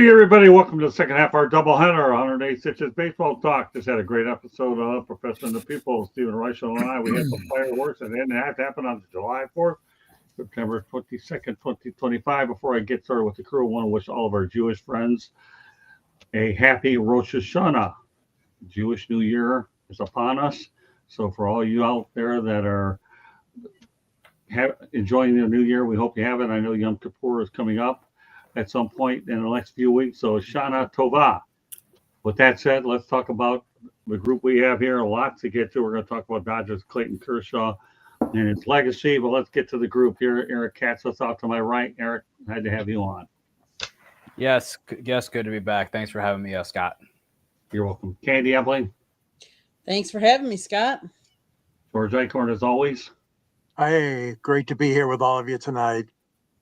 Hey, everybody. Welcome to the second half of our doubleheader, 108 Stitches Baseball Talk. Just had a great episode of Professor and the People, Stephen Reichel and I. We had some fireworks, and then that happened on July 4th, September 22nd, 2025. Before I get started with the crew, I want to wish all of our Jewish friends a happy Rosh Hashanah. Jewish New Year is upon us. So for all you out there that are enjoying the new year, we hope you have it. I know Yom Kippur is coming up at some point in the next few weeks. So Shana Tova. With that said, let's talk about the group we have here. A lot to get to. We're going to talk about Dodgers Clayton Kershaw and his legacy. But let's get to the group here. Eric Katz, that's out to my right. Eric, had to have you on. Yes, good to be back. Thanks for having me, Scott. You're welcome. Candy Ebling. Thanks for having me, Scott. George Eichhorn, as always. Hey, great to be here with all of you tonight.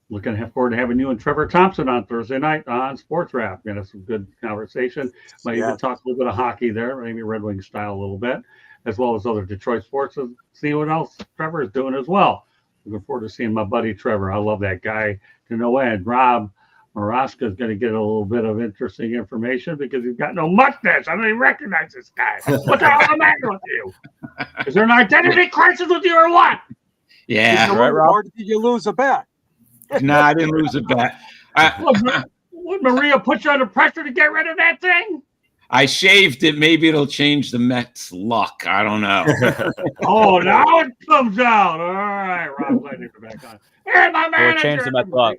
Looking forward to having you and Trevor Thompson on Thursday night on Sports Wrap. Gonna have some good conversation. Might even talk a little bit of hockey there, maybe Red Wing style a little bit, as well as other Detroit sports. And see what else Trevor is doing as well. Looking forward to seeing my buddy Trevor. I love that guy to no end. Rob Maraska is going to get a little bit of interesting information because he's got no mustache. I don't even recognize this guy. What the hell am I matter with you? Is there an identity crisis with you or what? Yeah. Or did you lose a bet? No, I didn't lose a bet. Would Maria put you under pressure to get rid of that thing? I shaved it. Maybe it'll change the Mets' luck. I don't know. Oh, now it comes out. All right, Rob, glad you're back on. Hey, my manager. We'll change the Mets' luck.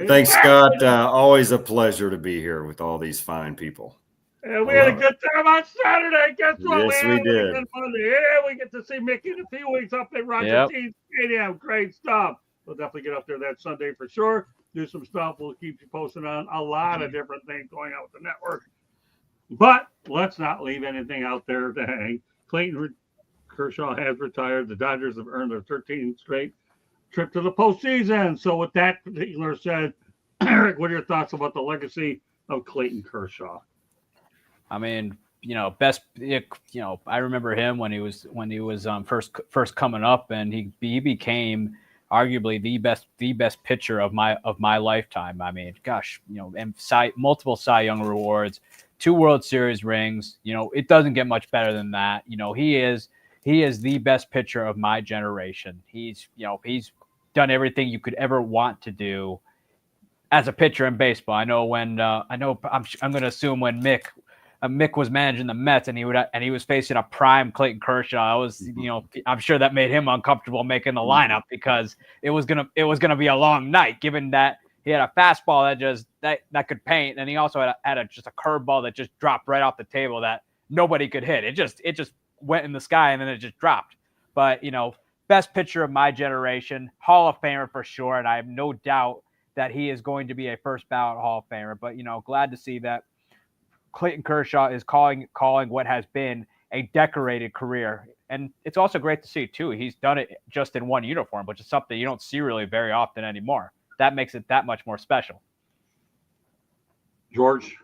Thanks, Scott. Always a pleasure to be here with all these fine people. And we had a good time on Saturday. Guess what? Yes, we did. Yeah, we get to see Mickey in a few weeks up at Roger T Stadium. Great stuff. We'll definitely get up there that Sunday for sure. Do some stuff. We'll keep you posted on a lot of different things going on with the network. But let's not leave anything out there to hang. Clayton Kershaw has retired. The Dodgers have earned their 13th straight trip to the postseason. So with that particular said, Eric, what are your thoughts about the legacy of Clayton Kershaw? I mean, I remember him when he was first coming up, and he became arguably the best pitcher of my lifetime. I mean, gosh, and multiple Cy Young awards, 2 World Series rings. It doesn't get much better than that. He is the best pitcher of my generation. He's done everything you could ever want to do as a pitcher in baseball. I'm going to assume when Mick was managing the Mets and he was facing a prime Clayton Kershaw, I'm sure that made him uncomfortable making the lineup because it was gonna be a long night, given that he had a fastball that could paint, and he also had just a curveball that just dropped right off the table that nobody could hit. It just went in the sky and then it just dropped. But best pitcher of my generation, Hall of Famer for sure, and I have no doubt that he is going to be a first ballot Hall of Famer. But glad to see that Clayton Kershaw is calling what has been a decorated career. And it's also great to see, too, he's done it just in one uniform, which is something you don't see really very often anymore. That makes it that much more special. George?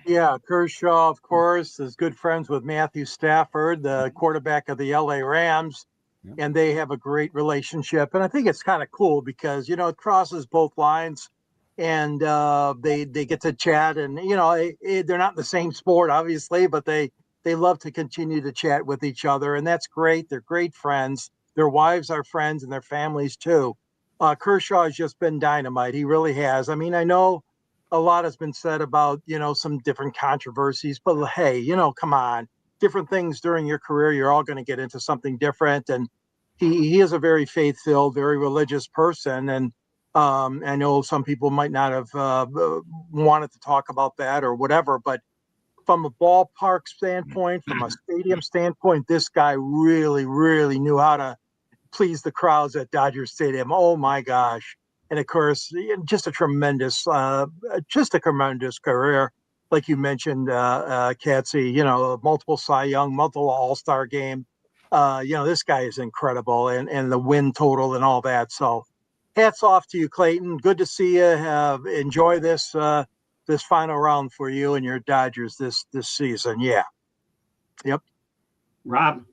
Yeah, Kershaw, of course, is good friends with Matthew Stafford, the quarterback of the LA Rams, and they have a great relationship. And I think it's kind of cool because, it crosses both lines. And they get to chat, and they're not in the same sport, obviously, but they love to continue to chat with each other, and that's great. They're great friends. Their wives are friends, and their families too. Kershaw has just been dynamite. He really has. I mean, I know a lot has been said about some different controversies, but hey, come on, different things during your career. You're all going to get into something different, and he is a very faith-filled, very religious person, and I know some people might not have wanted to talk about that or whatever, but from a ballpark standpoint, from a stadium standpoint, this guy really, really knew how to please the crowds at Dodger Stadium. Oh my gosh. And of course, just a tremendous career. Like you mentioned, Katsy, multiple Cy Young, multiple All-Star game. This guy is incredible, and the win total and all that. So hats off to you, Clayton. Good to see you. Enjoy this final round for you and your Dodgers this season. Yeah. Yep. Rob?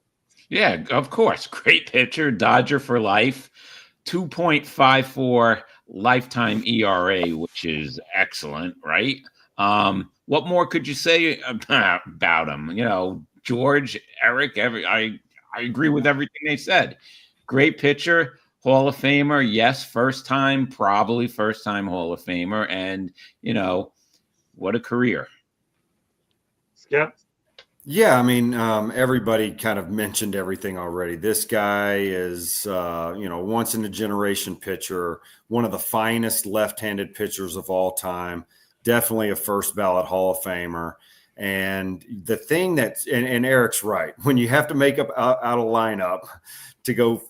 Yeah, of course. Great pitcher, Dodger for life. 2.54 lifetime ERA, which is excellent, right? What more could you say about him? You know, George, Eric, I agree with everything they said. Great pitcher, Hall of Famer, yes, probably first time Hall of Famer, and you know, what a career. Skip. Yeah, I mean, everybody kind of mentioned everything already. This guy is, once in a generation pitcher, one of the finest left-handed pitchers of all time, definitely a first ballot Hall of Famer. And the thing and Eric's right, when you have to make up out a lineup to go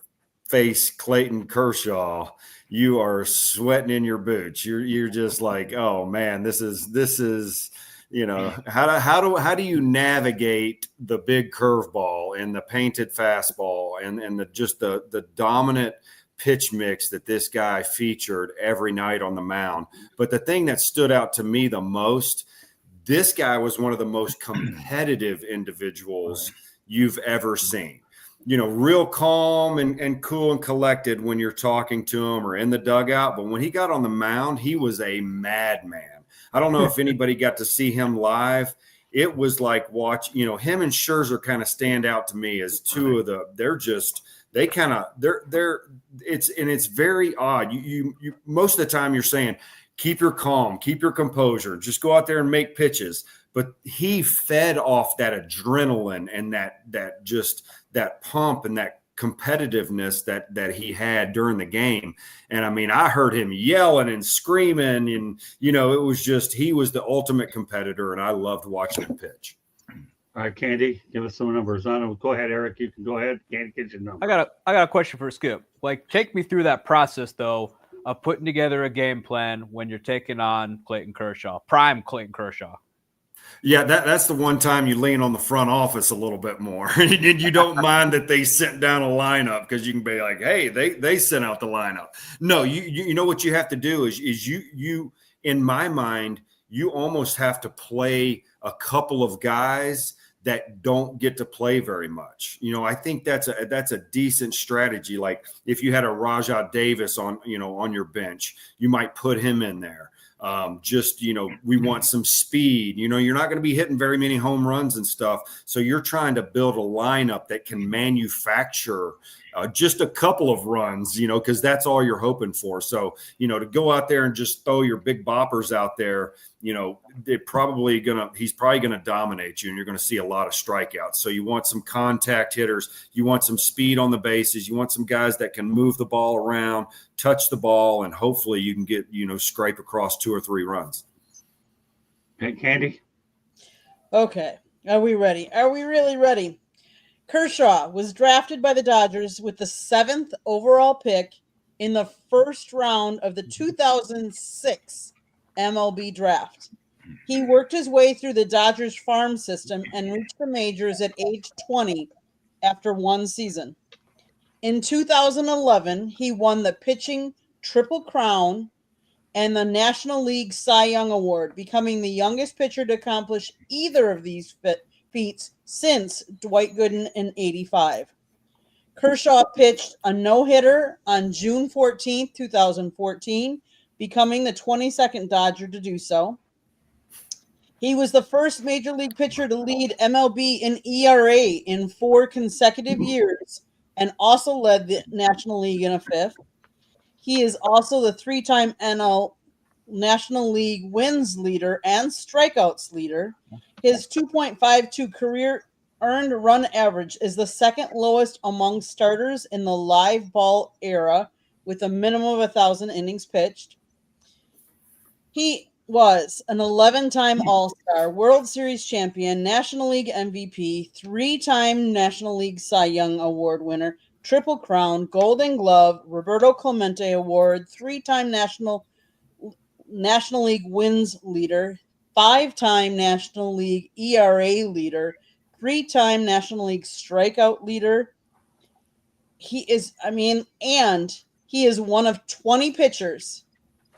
face Clayton Kershaw, you are sweating in your boots. You're just like, oh man, this is. You know, how do you navigate the big curveball and the painted fastball and the dominant pitch mix that this guy featured every night on the mound? But the thing that stood out to me the most, this guy was one of the most competitive individuals you've ever seen. You know, real calm and cool and collected when you're talking to him or in the dugout. But when he got on the mound, he was a madman. I don't know if anybody got to see him live. It was like him and Scherzer kind of stand out to me as two of it's very odd. You most of the time you're saying, keep your calm, keep your composure, just go out there and make pitches. But he fed off that adrenaline and that pump and that competitiveness that he had during the game. And I mean, I heard him yelling and screaming, and it was just, he was the ultimate competitor, and I loved watching him pitch. All right, Candy, give us some numbers on it. Go ahead, Eric. You can go ahead. Candy, get your number. I got a question for Skip. Like, take me through that process though of putting together a game plan when you're taking on Clayton Kershaw, prime Clayton Kershaw. Yeah, that's the one time you lean on the front office a little bit more. And you don't mind that they sent down a lineup because you can be like, hey, they sent out the lineup. No, you know what you have to do is you in my mind, you almost have to play a couple of guys that don't get to play very much. You know, I think that's a decent strategy. Like if you had a Rajah Davis on your bench, you might put him in there. We want some speed. You're not going to be hitting very many home runs and stuff. So you're trying to build a lineup that can manufacture just a couple of runs, because that's all you're hoping for. So, to go out there and just throw your big boppers out there, he's probably going to dominate you, and you're going to see a lot of strikeouts. So you want some contact hitters. You want some speed on the bases. You want some guys that can move the ball around, touch the ball, and hopefully you can get, scrape across 2 or 3 runs. Hey, Candy. Okay. Are we ready? Are we really ready? Kershaw was drafted by the Dodgers with the 7th overall pick in the first round of the 2006 MLB draft. He worked his way through the Dodgers farm system and reached the majors at age 20 after 1 season. In 2011, he won the pitching Triple Crown and the National League Cy Young Award, becoming the youngest pitcher to accomplish either of these feats since Dwight Gooden in '85. Kershaw pitched a no-hitter on June 14, 2014, becoming the 22nd Dodger to do so. He was the first major league pitcher to lead MLB in ERA in 4 consecutive years and also led the National League in a 5th. He is also the 3-time NL National League wins leader and strikeouts leader. His 2.52 career earned run average is the 2nd lowest among starters in the live ball era, with a minimum of 1,000 innings pitched. He was an 11-time All-Star, World Series champion, National League MVP, 3-time National League Cy Young Award winner, Triple Crown, Golden Glove, Roberto Clemente Award, 3-time National League wins leader, 5-time National League ERA leader, 3-time National League strikeout leader. He is one of 20 pitchers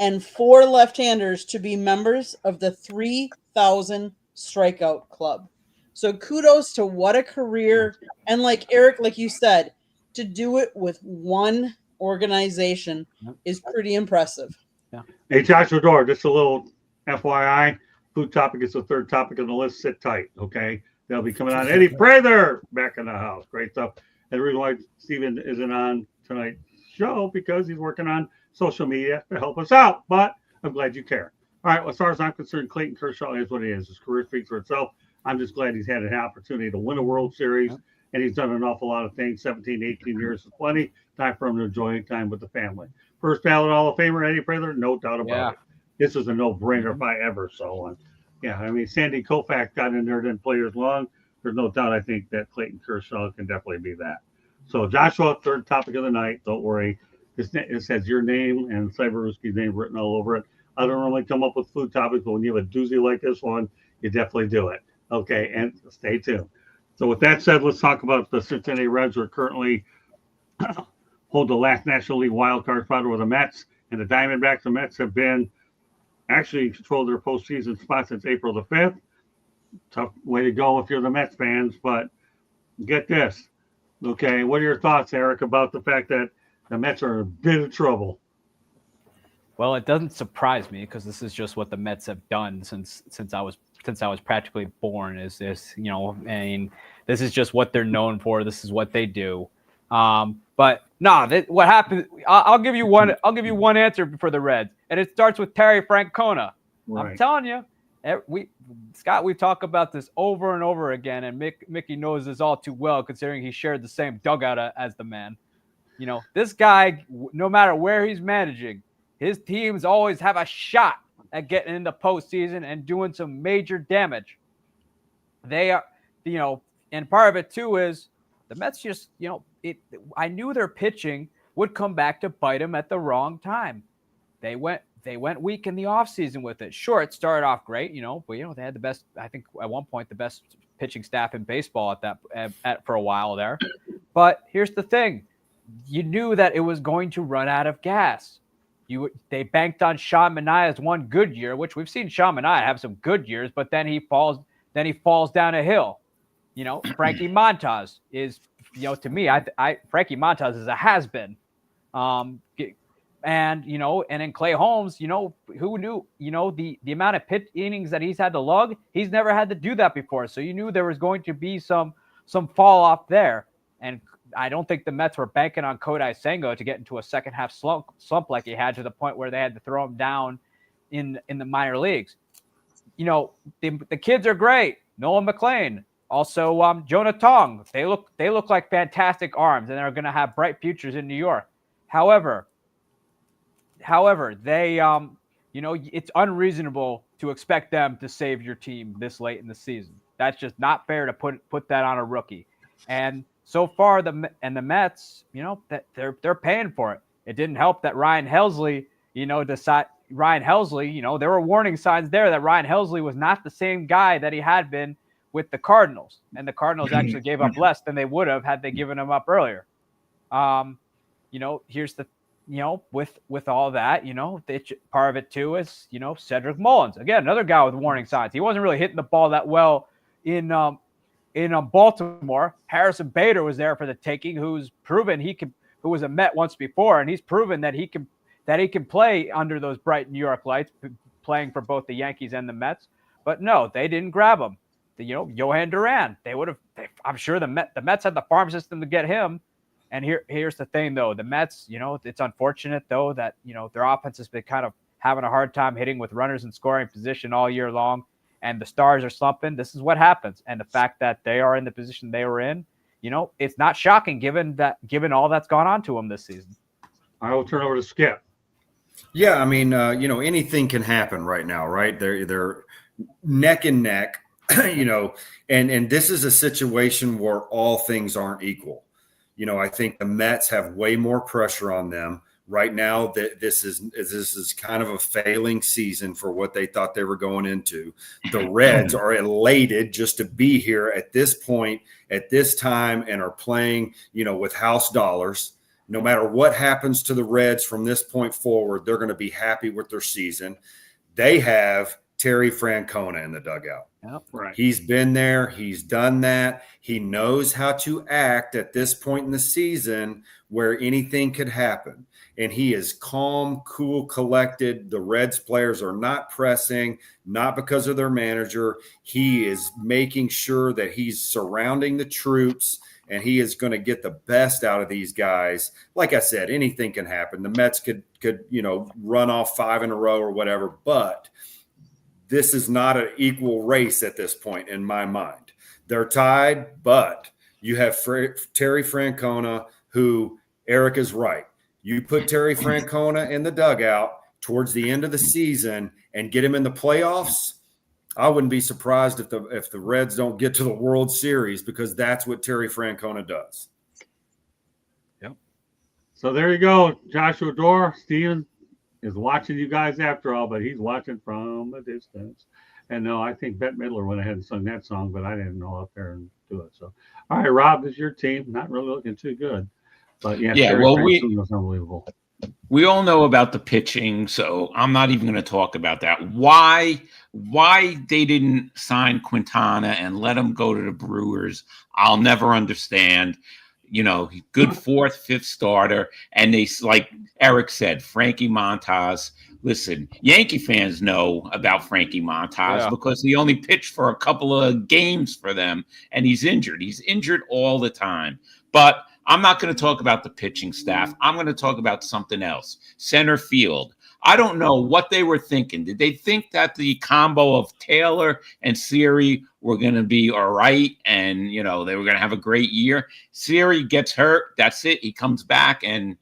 and 4 left-handers to be members of the 3,000 strikeout club. So kudos to what a career. And like Eric, like you said, to do it with 1 organization is pretty impressive. Yeah. Hey, Joshua Door, just a little FYI. Food topic is the third topic on the list. Sit tight, okay? They'll be coming on. Eddie Prather back in the house. Great stuff. And the reason why Steven isn't on tonight's show because he's working on social media to help us out. But I'm glad you care. All right, well, as far as I'm concerned, Clayton Kershaw is what he is. His career speaks for itself. I'm just glad he's had an opportunity to win a World Series, and he's done an awful lot of things. 17, 18 years is plenty. Time for him to enjoy time with the family. First ballot Hall of Famer, Eddie Prather, no doubt about it. This is a no-brainer if I ever saw one. Yeah, I mean, Sandy Koufax got in there, didn't play as long. There's no doubt I think that Clayton Kershaw can definitely be that. So, Joshua, third topic of the night. Don't worry. It says your name and Cyberuski's name written all over it. I don't normally come up with food topics, but when you have a doozy like this one, you definitely do it. Okay, and stay tuned. So with that said, let's talk about the Cincinnati Reds, who are currently hold the last National League wild card spot with the Mets and the Diamondbacks. The Mets have been actually controlled their postseason spot since April the 5th. Tough way to go if you're the Mets fans, but get this. Okay, what are your thoughts, Eric, about the fact that the Mets are in a bit of trouble? Well, it doesn't surprise me because this is just what the Mets have done since I was practically born. Is this, I mean, this is just what they're known for. This is what they do. But no, what happened? I'll give you one. I'll give you one answer for the Reds, and it starts with Terry Francona. Right. I'm telling you, we've talked about this over and over again, and Mickey knows this all too well, considering he shared the same dugout as the man. This guy, no matter where he's managing, his teams always have a shot at getting in the postseason and doing some major damage. They are, and part of it too is the Mets just, I knew their pitching would come back to bite them at the wrong time. They went weak in the offseason with it. Sure, it started off great, but they had the best, I think at one point, the best pitching staff in baseball for a while there. But here's the thing. You knew that it was going to run out of gas. They banked on Sean Manaea's one good year, which we've seen Sean Manaea have some good years, but then he falls down a hill. Frankie Montas is, to me, Frankie Montas is a has-been. And in Clay Holmes, who knew, the amount of pitch innings that he's had to lug, he's never had to do that before. So you knew there was going to be some fall off there. And I don't think the Mets were banking on Kodai Senga to get into a second half slump like he had, to the point where they had to throw him down in the minor leagues. The kids are great. Nolan McLean, also Jonah Tong. They look like fantastic arms, and they're going to have bright futures in New York. However, they it's unreasonable to expect them to save your team this late in the season. That's just not fair to put that on a rookie. And so far, the Mets, that they're paying for it. It didn't help that Ryan Helsley, there were warning signs there that Ryan Helsley was not the same guy that he had been with the Cardinals, and the Cardinals actually gave up less than they would have had they given him up earlier. Here's the, with all that, part of it too is, Cedric Mullins, again, another guy with warning signs. He wasn't really hitting the ball that well in Baltimore. Harrison Bader was there for the taking, who's proven who was a Met once before, and he's proven that he can play under those bright New York lights, playing for both the Yankees and the Mets. But no, they didn't grab him. Johan Duran, they would have. I'm sure the Mets had the farm system to get him. And here's the thing, though, the Mets, it's unfortunate though that their offense has been kind of having a hard time hitting with runners in scoring position all year long. And the Stars are slumping. This is what happens. And the fact that they are in the position they were in, it's not shocking given all that's gone on to them this season. I will turn over to Skip. Yeah, I mean, anything can happen right now, right? They're neck and neck, and this is a situation where all things aren't equal. I think the Mets have way more pressure on them right now. That this is kind of a failing season for what they thought they were going into. The Reds are elated just to be here at this point, at this time, and are playing, with house dollars. No matter what happens to the Reds from this point forward, they're going to be happy with their season. They have Terry Francona in the dugout. Yep. Right. He's been there. He's done that. He knows how to act at this point in the season where anything could happen. And he is calm, cool, collected. The Reds players are not pressing, not because of their manager. He is making sure that he's surrounding the troops, and he is going to get the best out of these guys. Like I said, anything can happen. The Mets could run off 5 in a row or whatever, but this is not an equal race at this point in my mind. They're tied, but you have Terry Francona, who Eric is right. You put Terry Francona in the dugout towards the end of the season and get him in the playoffs, I wouldn't be surprised if the Reds don't get to the World Series, because that's what Terry Francona does. Yep. So there you go. Joshua Dorr, Steven is watching you guys after all, but he's watching from a distance. And no, I think Bette Midler went ahead and sung that song, but I didn't know up there and do it. So, all right, Rob, this is your team. Not really looking too good. But yeah, Yeah, Terry well, Francona was unbelievable. We all know about the pitching, so I'm not even going to talk about that. Why they didn't sign Quintana and let him go to the Brewers, I'll never understand. Good 4th, 5th starter, and they, like Eric said, Frankie Montas. Listen, Yankee fans know about Frankie Montas because he only pitched for a couple of games for them, and he's injured. He's injured all the time. But I'm not going to talk about the pitching staff. I'm going to talk about something else. Center field. I don't know what they were thinking. Did they think that the combo of Taylor and Siri were going to be all right and, they were going to have a great year? Siri gets hurt. That's it. He comes back and,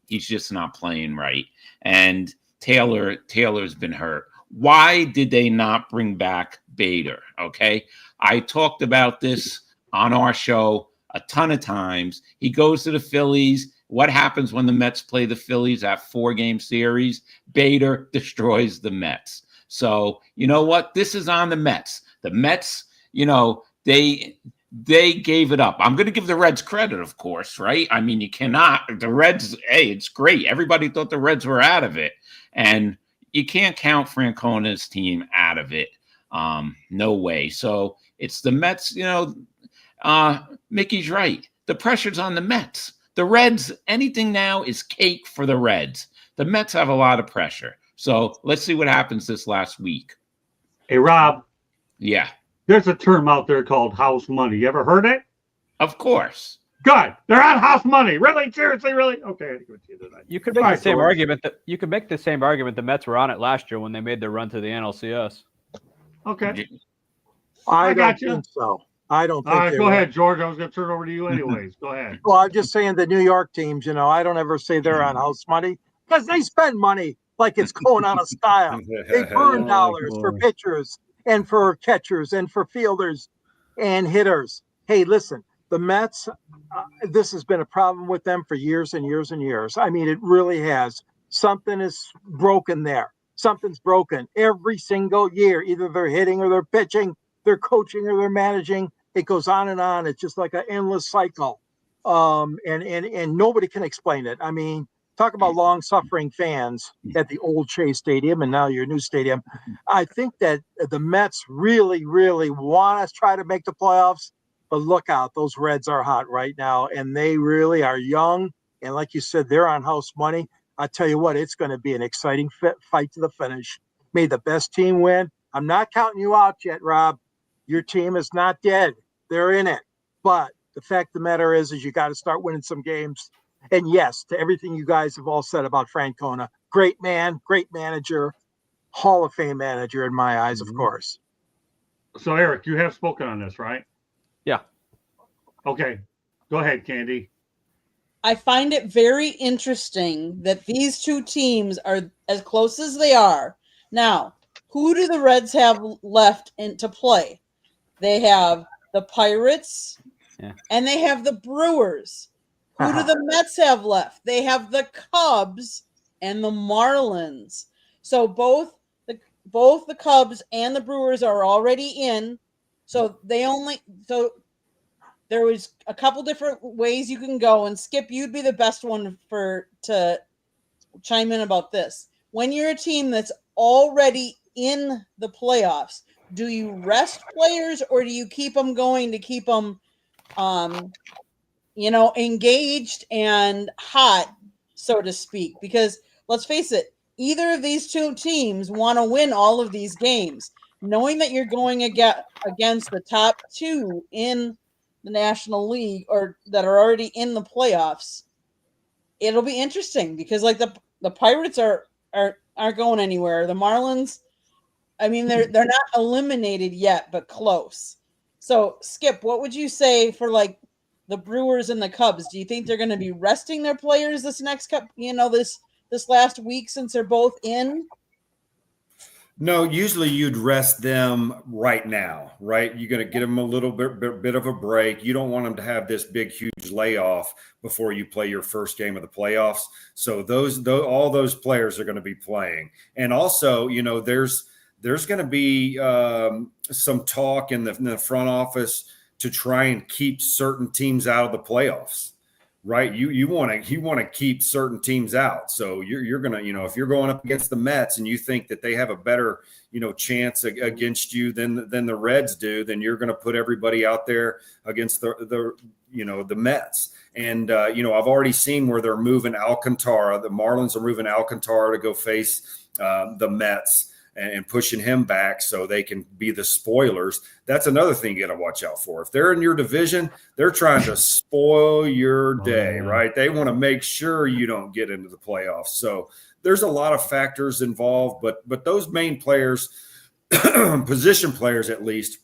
he's just not playing right. And Taylor's been hurt. Why did they not bring back Bader? Okay. I talked about this on our show a ton of times. He goes to the Phillies. What happens when the Mets play the Phillies at 4-game series? Bader destroys the Mets. So, you know what? This is on the Mets. The Mets, they gave it up. I'm going to give the Reds credit, of course, right? I mean, you cannot. The Reds, hey, it's great. Everybody thought the Reds were out of it. And you can't count Francona's team out of it. No way. So it's the Mets, Mickey's right. The pressure's on the Mets. The Reds, anything now is cake for the Reds. The Mets have a lot of pressure. So let's see what happens this last week. Hey, Rob. Yeah. There's a term out there called house money. You ever heard it? Of course. Good. They're on house money. Really? Seriously? Really? Okay. You could make the same argument that the Mets were on it last year when they made their run to the NLCS. Okay. I don't think so. I don't think. All right, go ahead, George. I was going to turn it over to you anyways. Go ahead. Well, I'm just saying the New York teams, I don't ever say they're on house money because they spend money like it's going out of style. They burn dollars for pitchers and for catchers and for fielders and hitters. Hey, listen, the Mets, this has been a problem with them for years and years and years. I mean, it really has. Something is broken there. Something's broken every single year. Either they're hitting or they're pitching, they're coaching or they're managing. It goes on and on. It's just like an endless cycle. And nobody can explain it. I mean, talk about long-suffering fans at the old Shea Stadium and now your new stadium. I think that the Mets really, really want to try to make the playoffs, but look out. Those Reds are hot right now, and they really are young. And like you said, they're on house money. I tell you what, it's going to be an exciting fight to the finish. May the best team win. I'm not counting you out yet, Rob. Your team is not dead. They're in it. But the fact of the matter is you got to start winning some games. And yes, to everything you guys have all said about Francona, great man, great manager, Hall of Fame manager in my eyes, of course. So, Eric, you have spoken on this, right? Yeah. Okay. Go ahead, Candy. I find it very interesting that these two teams are as close as they are. Now, who do the Reds have left to play? They have the Pirates and they have the Brewers. Who do the Mets have left? They have the Cubs and the Marlins. So both the Cubs and the Brewers are already in. So there was a couple different ways you can go. And Skip, you'd be the best one to chime in about this. When you're a team that's already in the playoffs, do you rest players or do you keep them going to keep them, engaged and hot, so to speak? Because let's face it, either of these two teams want to win all of these games. Knowing that you're going against the top two in the National League or that are already in the playoffs, it'll be interesting because like the Pirates aren't going anywhere. The Marlins, I mean, they're not eliminated yet, but close. So, Skip, what would you say for like the Brewers and the Cubs? Do you think they're going to be resting their players this next this last week since they're both in? No, usually you'd rest them right now, right? You're going to get them a little bit of a break. You don't want them to have this big, huge layoff before you play your first game of the playoffs. So all those players are going to be playing. And also, there's going to be some talk in the front office to try and keep certain teams out of the playoffs. Right. You want to keep certain teams out. So you're going to, if you're going up against the Mets and you think that they have a better, chance against you than the Reds do, then you're going to put everybody out there against the Mets. And, I've already seen where they're moving Alcantara. The Marlins are moving Alcantara to go face the Mets and pushing him back so they can be the spoilers. That's another thing you got to watch out for. If they're in your division, they're trying to spoil your day, right? They want to make sure you don't get into the playoffs. So there's a lot of factors involved, but those main players, position players at least,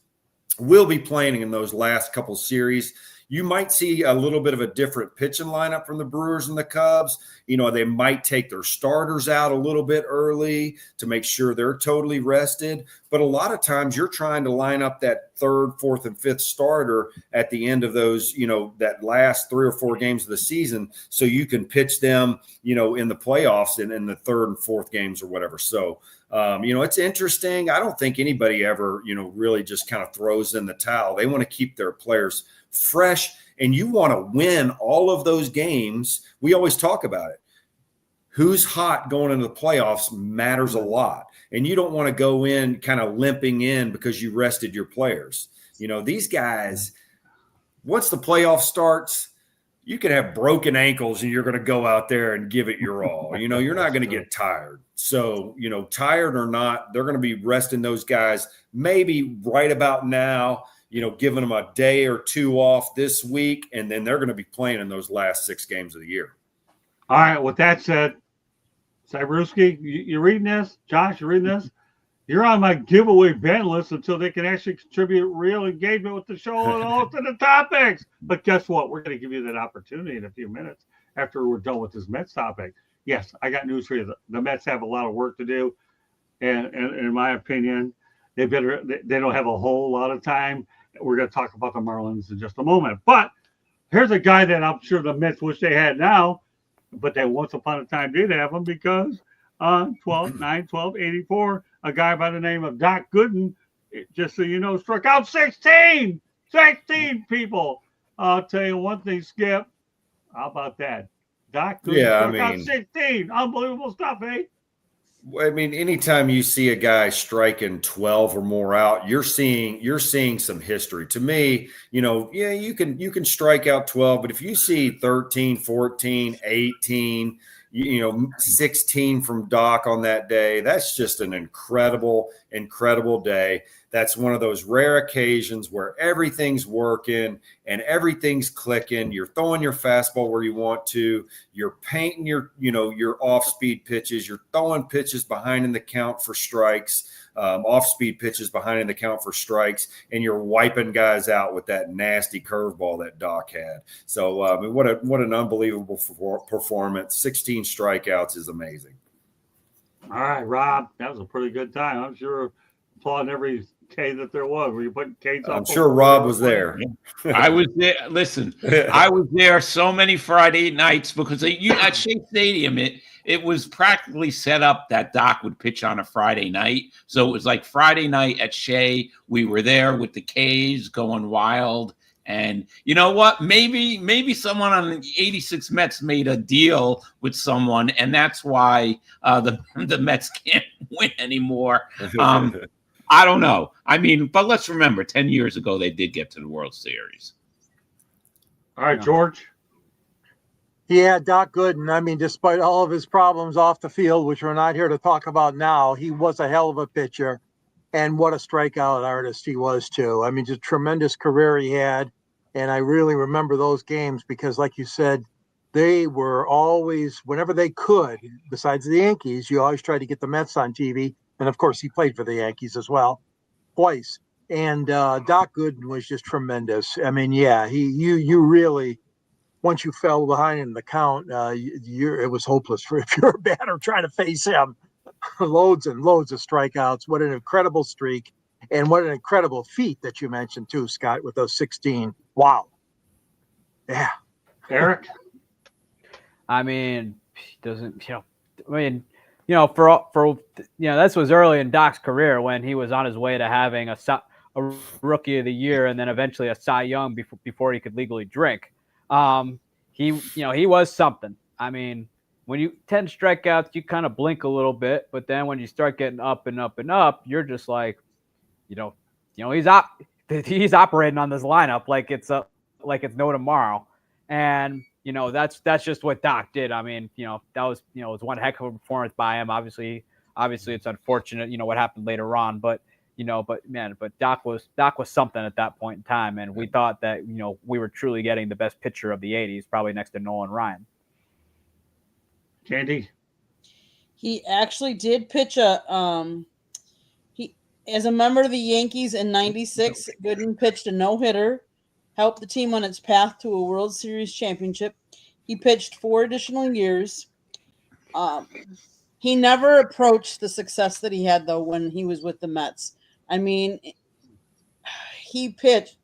will be playing in those last couple series. You might see a little bit of a different pitching lineup from the Brewers and the Cubs. They might take their starters out a little bit early to make sure they're totally rested. But a lot of times you're trying to line up that third, fourth, and fifth starter at the end of those, that last 3 or 4 games of the season so you can pitch them, in the playoffs and in the third and fourth games or whatever. So, it's interesting. I don't think anybody ever, really just kind of throws in the towel. They want to keep their players fresh, and you want to win all of those games. We always talk about it. Who's hot going into the playoffs matters a lot. And you don't want to go in kind of limping in because you rested your players. These guys, once the playoff starts, you can have broken ankles and you're going to go out there and give it your all. You're not going to get tired. So, tired or not, they're going to be resting those guys maybe right about now, giving them a day or 2 off this week, and then they're going to be playing in those last 6 games of the year. All right. With that said, Cybruski, you reading this? Josh, you reading this? You're on my giveaway ban list until they can actually contribute real engagement with the show and all to the topics. But guess what? We're going to give you that opportunity in a few minutes after we're done with this Mets topic. Yes, I got news for you. The Mets have a lot of work to do, and in my opinion, they don't have a whole lot of time. We're going to talk about the Marlins in just a moment. But here's a guy that I'm sure the Mets wish they had now, but they once upon a time did have him because on 12/9/12/84, a guy by the name of Doc Gooden, just so you know, struck out 16 people. I'll tell you one thing, Skip. How about that? Doc Gooden struck out 16. Unbelievable stuff, eh? I mean, anytime you see a guy striking 12 or more out, you're seeing some history. To me, you can strike out 12, but if you see 13, 14, 18, 16 from Doc on that day, that's just an incredible, incredible day. That's one of those rare occasions where everything's working and everything's clicking. You're throwing your fastball where you want to. You're painting your off-speed pitches. You're throwing pitches behind in the count for strikes, off-speed pitches behind in the count for strikes, and you're wiping guys out with that nasty curveball that Doc had. So, what an unbelievable performance. 16 strikeouts is amazing. All right, Rob, that was a pretty good time. I'm sure applauding every K that there was. Were you putting K's up? I'm sure Rob was there. I was there. Listen, I was there so many Friday nights because at Shea Stadium, it was practically set up that Doc would pitch on a Friday night. So it was like Friday night at Shea. We were there with the K's going wild. And you know what? Maybe someone on the 86 Mets made a deal with someone, and that's why the Mets can't win anymore. I don't know. I mean, but let's remember, 10 years ago, they did get to the World Series. All right, George. Yeah, Doc Gooden. I mean, despite all of his problems off the field, which we're not here to talk about now, he was a hell of a pitcher. And what a strikeout artist he was, too. I mean, just tremendous career he had. And I really remember those games because, like you said, they were always, whenever they could, besides the Yankees, you always tried to get the Mets on TV. And, of course, he played for the Yankees as well, twice. And Doc Gooden was just tremendous. I mean, yeah, you really, once you fell behind in the count, it was hopeless for if you're a batter trying to face him. Loads and loads of strikeouts. What an incredible streak. And what an incredible feat that you mentioned too, Scott, with those 16. Wow. Yeah. Eric? I mean, doesn't, for this was early in Doc's career when he was on his way to having a rookie of the year and then eventually a Cy Young before he could legally drink. He was something. I mean, when you 10 strikeouts, you kind of blink a little bit, but then when you start getting up and up and up, you're just like, he's operating on this lineup like it's no tomorrow, and that's just what Doc did. I mean, that was it was one heck of a performance by him. Obviously, it's unfortunate, what happened later on, but Doc was something at that point in time, and we thought that we were truly getting the best pitcher of the '80s, probably next to Nolan Ryan. Candy? He actually did pitch as a member of the Yankees in '96. Gooden pitched a no-hitter, helped the team on its path to a World Series championship. He pitched 4 additional years. He never approached the success that he had, though, when he was with the Mets. I mean, he pitched.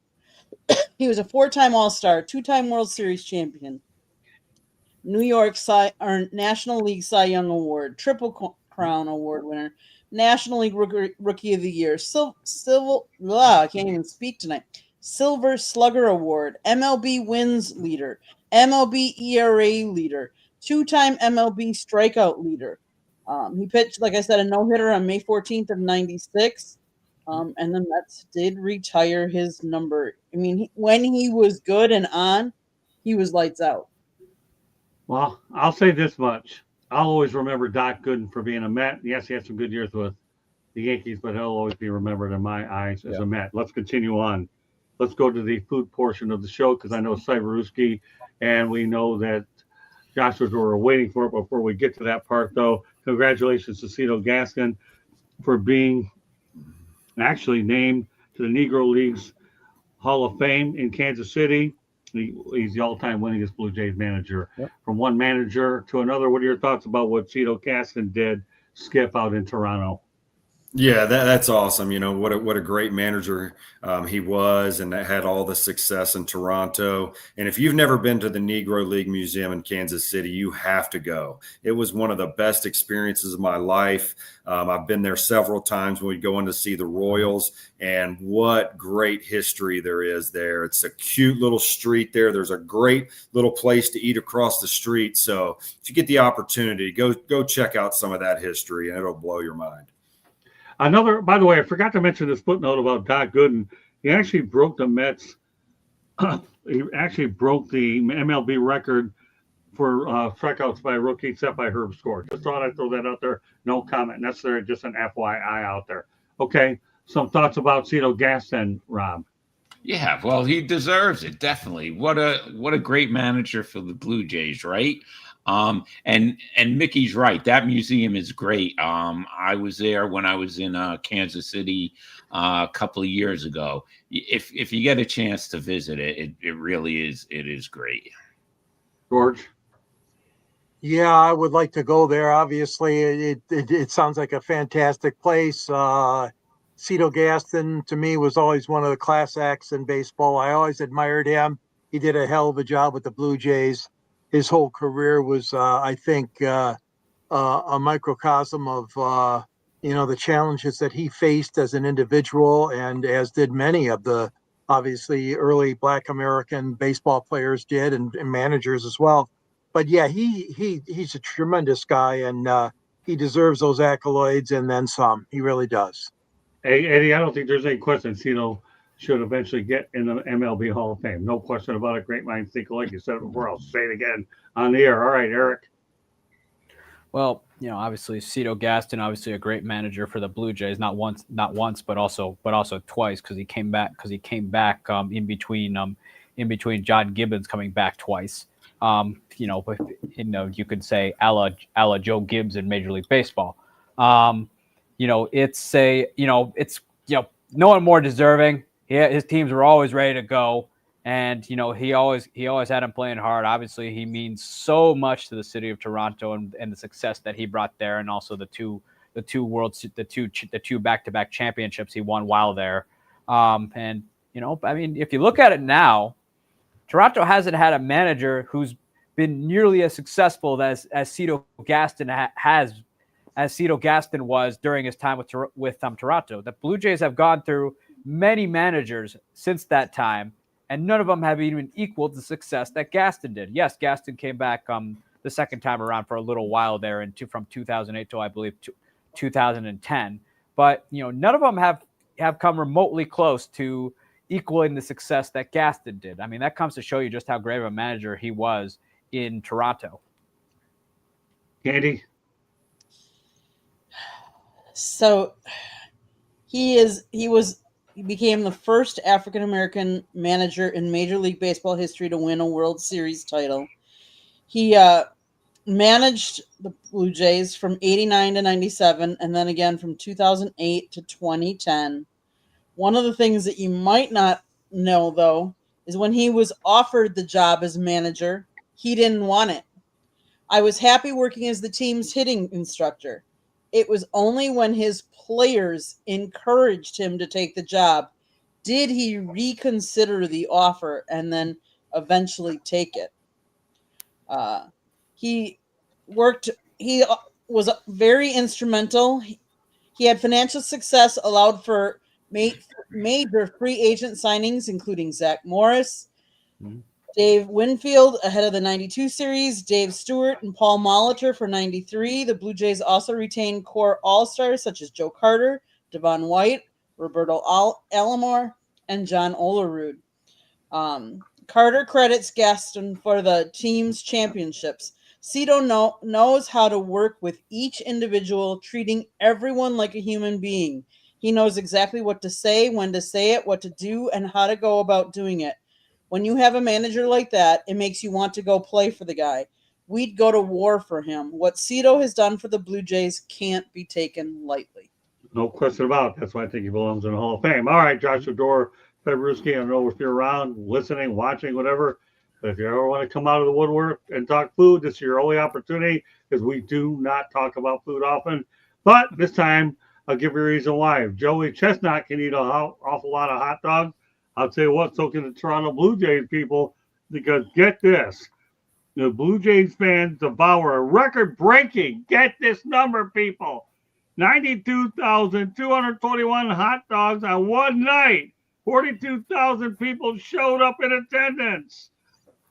He was a 4-time All-Star, 2-time World Series champion, New York National League Cy Young Award, Triple Crown Award winner, National League Rookie of the Year, I can't even speak tonight. Silver Slugger Award, MLB wins leader, MLB ERA leader, 2-time MLB strikeout leader. He pitched, like I said, a no-hitter on May 14th of '96. And the Mets did retire his number. I mean, when he was good and on, he was lights out. Well, I'll say this much. I'll always remember Doc Gooden for being a Met. Yes, he had some good years with the Yankees, but he'll always be remembered in my eyes as a Met. Let's continue on. Let's go to the food portion of the show because I know Cyberuski and we know that Joshua were waiting for it. Before we get to that part, though, congratulations to Cito Gaston for being actually named to the Negro Leagues Hall of Fame in Kansas City. He's the all-time winningest Blue Jays manager. Yep. From one manager to another, what are your thoughts about what Cito Gaston did, Skip, out in Toronto? Yeah, that's awesome. What a great manager he was, and that had all the success in Toronto. And if you've never been to the Negro League Museum in Kansas City, you have to go. It was one of the best experiences of my life. I've been there several times when we go in to see the Royals, and what great history there is there. It's a cute little street there. There's a great little place to eat across the street. So if you get the opportunity, go check out some of that history, and it'll blow your mind. By the way, I forgot to mention this footnote about Doc Gooden. He actually broke the Mets. He actually broke the MLB record for strikeouts by a rookie, except by Herb Score. Just thought I'd throw that out there. No comment necessary, just an FYI out there. Okay, some thoughts about Cito Gaston, Rob. Yeah, well, he deserves it, definitely. What a great manager for the Blue Jays, right? And Mickey's right. That museum is great. I was there when I was in Kansas City a couple of years ago. If you get a chance to visit it, it really is. It is great. George? Yeah, I would like to go there. Obviously, it sounds like a fantastic place. Cito Gaston, to me, was always one of the class acts in baseball. I always admired him. He did a hell of a job with the Blue Jays. His whole career was, I think, a microcosm of, the challenges that he faced as an individual, and as did many of the obviously early Black American baseball players did, and managers as well. But yeah, he's a tremendous guy, and he deserves those accolades and then some. He really does. Hey, Eddie, I don't think there's any question Cito should eventually get in the MLB Hall of Fame. No question about it. Great minds think alike. You said it before. I'll say it again on the air. All right, Eric. Well, obviously Cito Gaston, obviously a great manager for the Blue Jays, not once, but also twice, because he came back in between John Gibbons coming back twice. You could say a la Joe Gibbs in Major League Baseball. It's no one more deserving. His teams were always ready to go. And, he always had him playing hard. Obviously, he means so much to the city of Toronto and the success that he brought there, and also the two back-to-back championships he won while there. If you look at it now, Toronto hasn't had a manager who's been nearly as successful as Cito Gaston was during his time with Toronto. The Blue Jays have gone through many managers since that time, and none of them have even equaled the success that Gaston did. Yes, Gaston came back the second time around for a little while there from 2008 to, I believe, 2010. But, none of them have come remotely close to equaling the success that Gaston did. I mean, that comes to show you just how great of a manager he was in Toronto. Candy? So he became the first African-American manager in Major League Baseball history to win a World Series title. He managed the Blue Jays from 89 to 97, and then again from 2008 to 2010. One of the things that you might not know, though, is when he was offered the job as manager, he didn't want it. I was happy working as the team's hitting instructor. It was only when his players encouraged him to take the job did he reconsider the offer and then eventually take it. He was very instrumental. He had financial success, allowed for major free agent signings, including Zach Morris, Dave Winfield ahead of the 92 series, Dave Stewart and Paul Molitor for 93. The Blue Jays also retained core all-stars such as Joe Carter, Devon White, Roberto Alomar, and John Olerud. Carter credits Gaston for the team's championships. Cito knows how to work with each individual, treating everyone like a human being. He knows exactly what to say, when to say it, what to do, and how to go about doing it. When you have a manager like that, it makes you want to go play for the guy. We'd go to war for him. What Cito has done for the Blue Jays can't be taken lightly. No question about it. That's why I think he belongs in the Hall of Fame. All right, Josh Fedor, Februski, I don't know if you're around, listening, watching, whatever. But if you ever want to come out of the woodwork and talk food, this is your only opportunity, because we do not talk about food often. But this time, I'll give you a reason why. If Joey Chestnut can eat an awful lot of hot dogs, I'll tell you what, so can the Toronto Blue Jays people, because get this, the Blue Jays fans devour a record-breaking, get this number, people, 92,221 hot dogs on one night. 42,000 people showed up in attendance.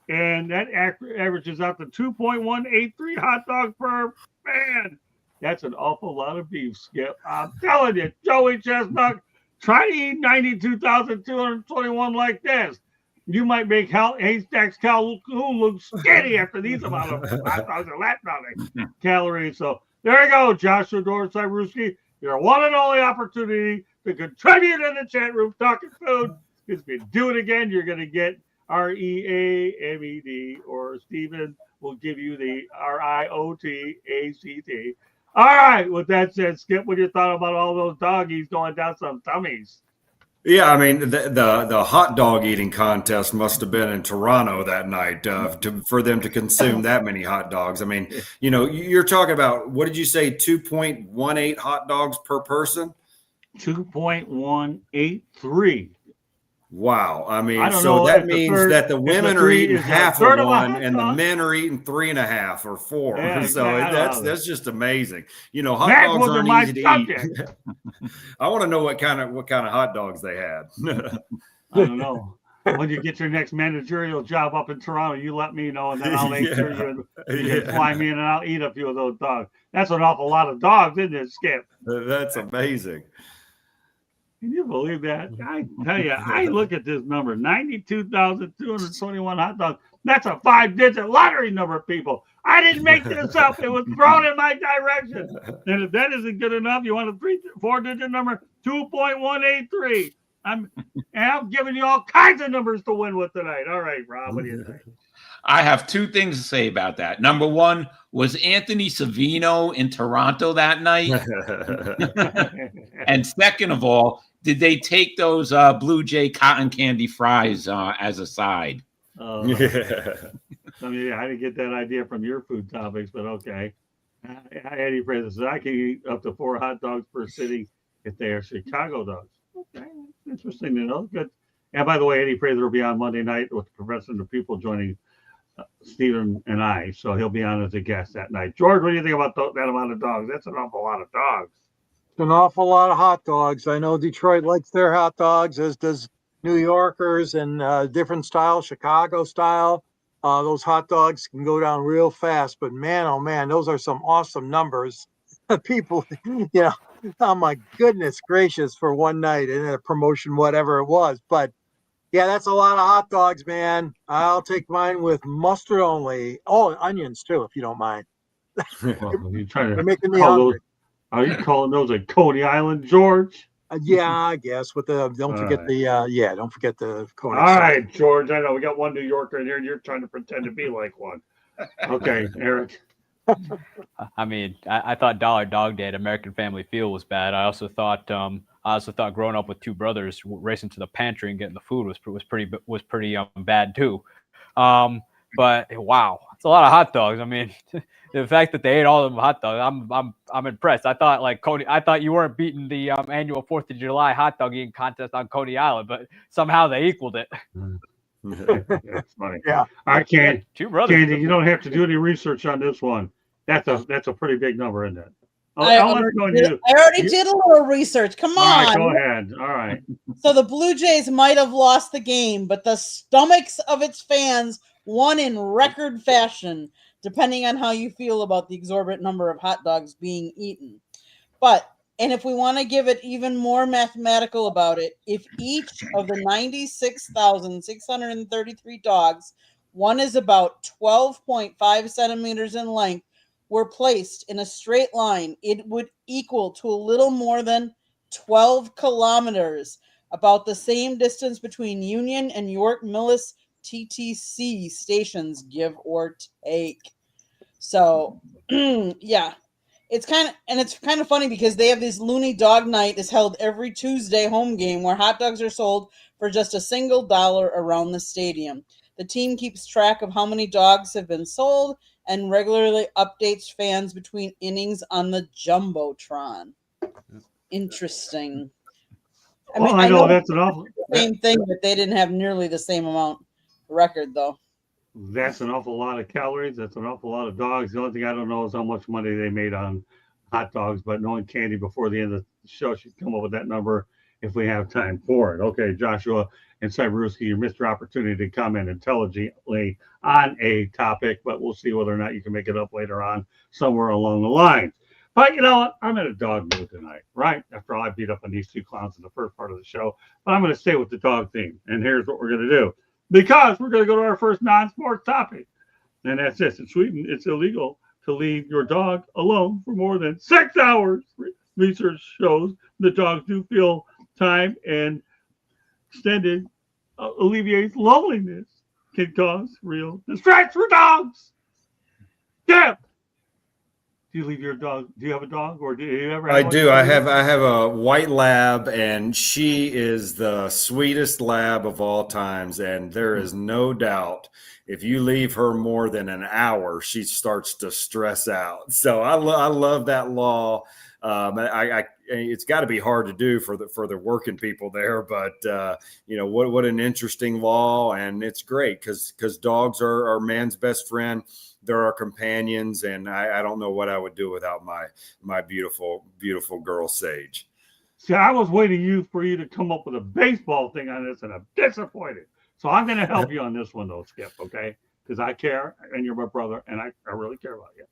And that averages out to 2.183 hot dogs per fan. That's an awful lot of beef, Skip. I'm telling you, Joey Chestnut, try to eat 92,221 like this. You might make Haystacks Calhoun look skinny after these amount of hot dogs and calories. So there you go, Joshua Dorsai-Ruski. Your one and only opportunity to contribute in the chat room talking food. Because if you do it again, you're going to get REAMED, or Steven will give you the RIOTACT. All right, with that said, Skip, what you thought about all those doggies going down some tummies? Yeah, I mean, the hot dog eating contest must have been in Toronto that night for them to consume that many hot dogs. I mean, you're talking about, what did you say, 2.18 hot dogs per person? 2.183. Wow. I mean, so that means that the women are eating half of one and the men are eating 3.5 or 4. Yeah, so that's just amazing. Hot that dogs aren't easy to subject. eat. I want to know what kind of hot dogs they had. I don't know. When you get your next managerial job up in Toronto, you let me know, and then I'll make sure you can fly me in, and I'll eat a few of those dogs. That's an awful lot of dogs, isn't it, Skip? That's amazing. Can you believe that? I tell you, I look at this number, 92,221 hot dogs. That's a 5-digit lottery number, people. I didn't make this up. It was thrown in my direction. And if that isn't good enough, you want a 4-digit number, 2.183. I'm giving you all kinds of numbers to win with tonight. All right, Rob, what do you think? I have two things to say about that. Number one, was Anthony Savino in Toronto that night? And second of all, did they take those Blue Jay cotton candy fries as a side? I mean, I didn't get that idea from your food topics, but okay. Eddie Fraser says, I can eat up to 4 hot dogs per city if they are Chicago dogs. Okay, interesting to know. Good. And by the way, Eddie Fraser will be on Monday night with the Professor and the People joining Stephen and I. So he'll be on as a guest that night. George, what do you think about that amount of dogs? That's an awful lot of dogs. It's an awful lot of hot dogs. I know Detroit likes their hot dogs, as does New Yorkers, and different style, Chicago style. Those hot dogs can go down real fast, but man, oh man, those are some awesome numbers. People, oh my goodness gracious, for one night and a promotion, whatever it was. But yeah, that's a lot of hot dogs, man. I'll take mine with mustard only. Oh, onions too, if you don't mind. You're trying to making me hungry. Are you calling those a Coney Island, George? Yeah, I guess. With the don't forget the Coney. All right, George. I know we got one New Yorker in here, and you're trying to pretend to be like one. Okay, Eric. I mean, I thought Dollar Dog Day at American Family Field was bad. I also thought growing up with two brothers racing to the pantry and getting the food was pretty bad too. But wow, it's a lot of hot dogs. I mean, the fact that they ate all of them hot dogs, I'm impressed. I thought you weren't beating the annual 4th of July hot dog eating contest on Coney Island, but somehow they equaled it. That's funny. Yeah, I can't. Two brothers. Candy, you don't have to do any research on this one. That's a pretty big number, isn't it? I already did a little research. Come on. All right, go ahead. All right. So the Blue Jays might have lost the game, but the stomachs of its fans won in record fashion, depending on how you feel about the exorbitant number of hot dogs being eaten. And if we want to give it even more mathematical about it, if each of the 96,633 dogs, one is about 12.5 centimeters in length, were placed in a straight line, it would equal to a little more than 12 kilometers, about the same distance between Union and York Millis TTC stations, give or take. So, yeah. It's kind of funny because they have this loony dog night is held every Tuesday home game where hot dogs are sold for just $1 around the stadium. The team keeps track of how many dogs have been sold and regularly updates fans between innings on the Jumbotron. Interesting. I know that's an awful same thing, but they didn't have nearly the same amount record though. That's an awful lot of calories. That's an awful lot of dogs. The only thing I don't know is how much money they made on hot dogs, but knowing Candy before the end of the show, she'd come up with that number if we have time for it. Okay, Joshua and Cyberuski, you missed your opportunity to comment intelligently on a topic, but we'll see whether or not you can make it up later on somewhere along the lines. But you know what? I'm in a dog mood tonight, right? After all, I beat up on these two clowns in the first part of the show, but I'm going to stay with the dog theme. And here's what we're going to do. Because we're going to go to our first non-sports topic. And that's this. In Sweden, it's illegal to leave your dog alone for more than 6 hours. Research shows that dogs do feel time and extended alleviates loneliness can cause real distress for dogs. Yeah. Do you leave your dog? Do you have a dog, or do you ever? I do. I have a white lab, and she is the sweetest lab of all times. And there is no doubt, if you leave her more than an hour, she starts to stress out. So I love that law. It's got to be hard to do for the working people there, but what an interesting law, and it's great because dogs are man's best friend. They're our companions, and I don't know what I would do without my beautiful girl Sage. See, I was waiting for you to come up with a baseball thing on this, and I'm disappointed. So I'm going to help you on this one, though, Skip, okay? Because I care, and you're my brother, and I really care about you.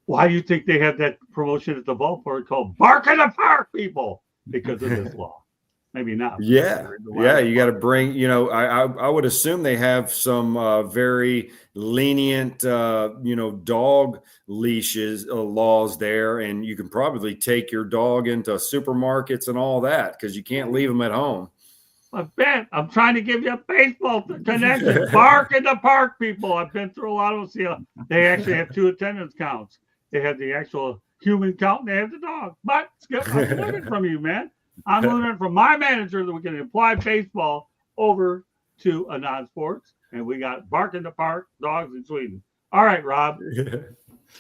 Why do you think they had that promotion at the ballpark called Bark in the Park, people? Because of this law. Maybe not. Yeah. You got to bring, I would assume they have some very lenient, dog leashes laws there. And you can probably take your dog into supermarkets and all that because you can't leave them at home. I bet. I'm trying to give you a baseball connection. Bark in the Park, people. I've been through a lot of them. See, they actually have 2 attendance counts. They have the actual human count and they have the dog. But Skip, I'm learning from you, man. I'm learning from my manager that we can apply baseball over to a non-sports. And we got Bark in the Park dogs in Sweden. All right, Rob.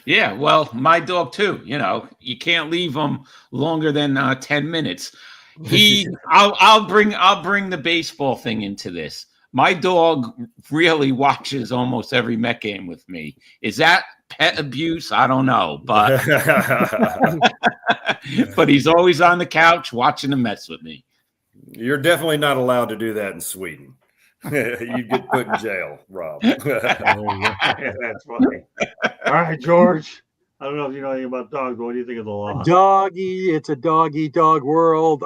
Yeah, well, my dog too. You can't leave them longer than 10 minutes. I'll bring the baseball thing into this. My dog really watches almost every Met game with me. Is that pet abuse? I don't know, but but he's always on the couch watching the Mets with me. You're definitely not allowed to do that in Sweden. You'd get put in jail, Rob. That's funny. All right, George. I don't know if you know anything about dogs, but what do you think of the law? It's a dog world.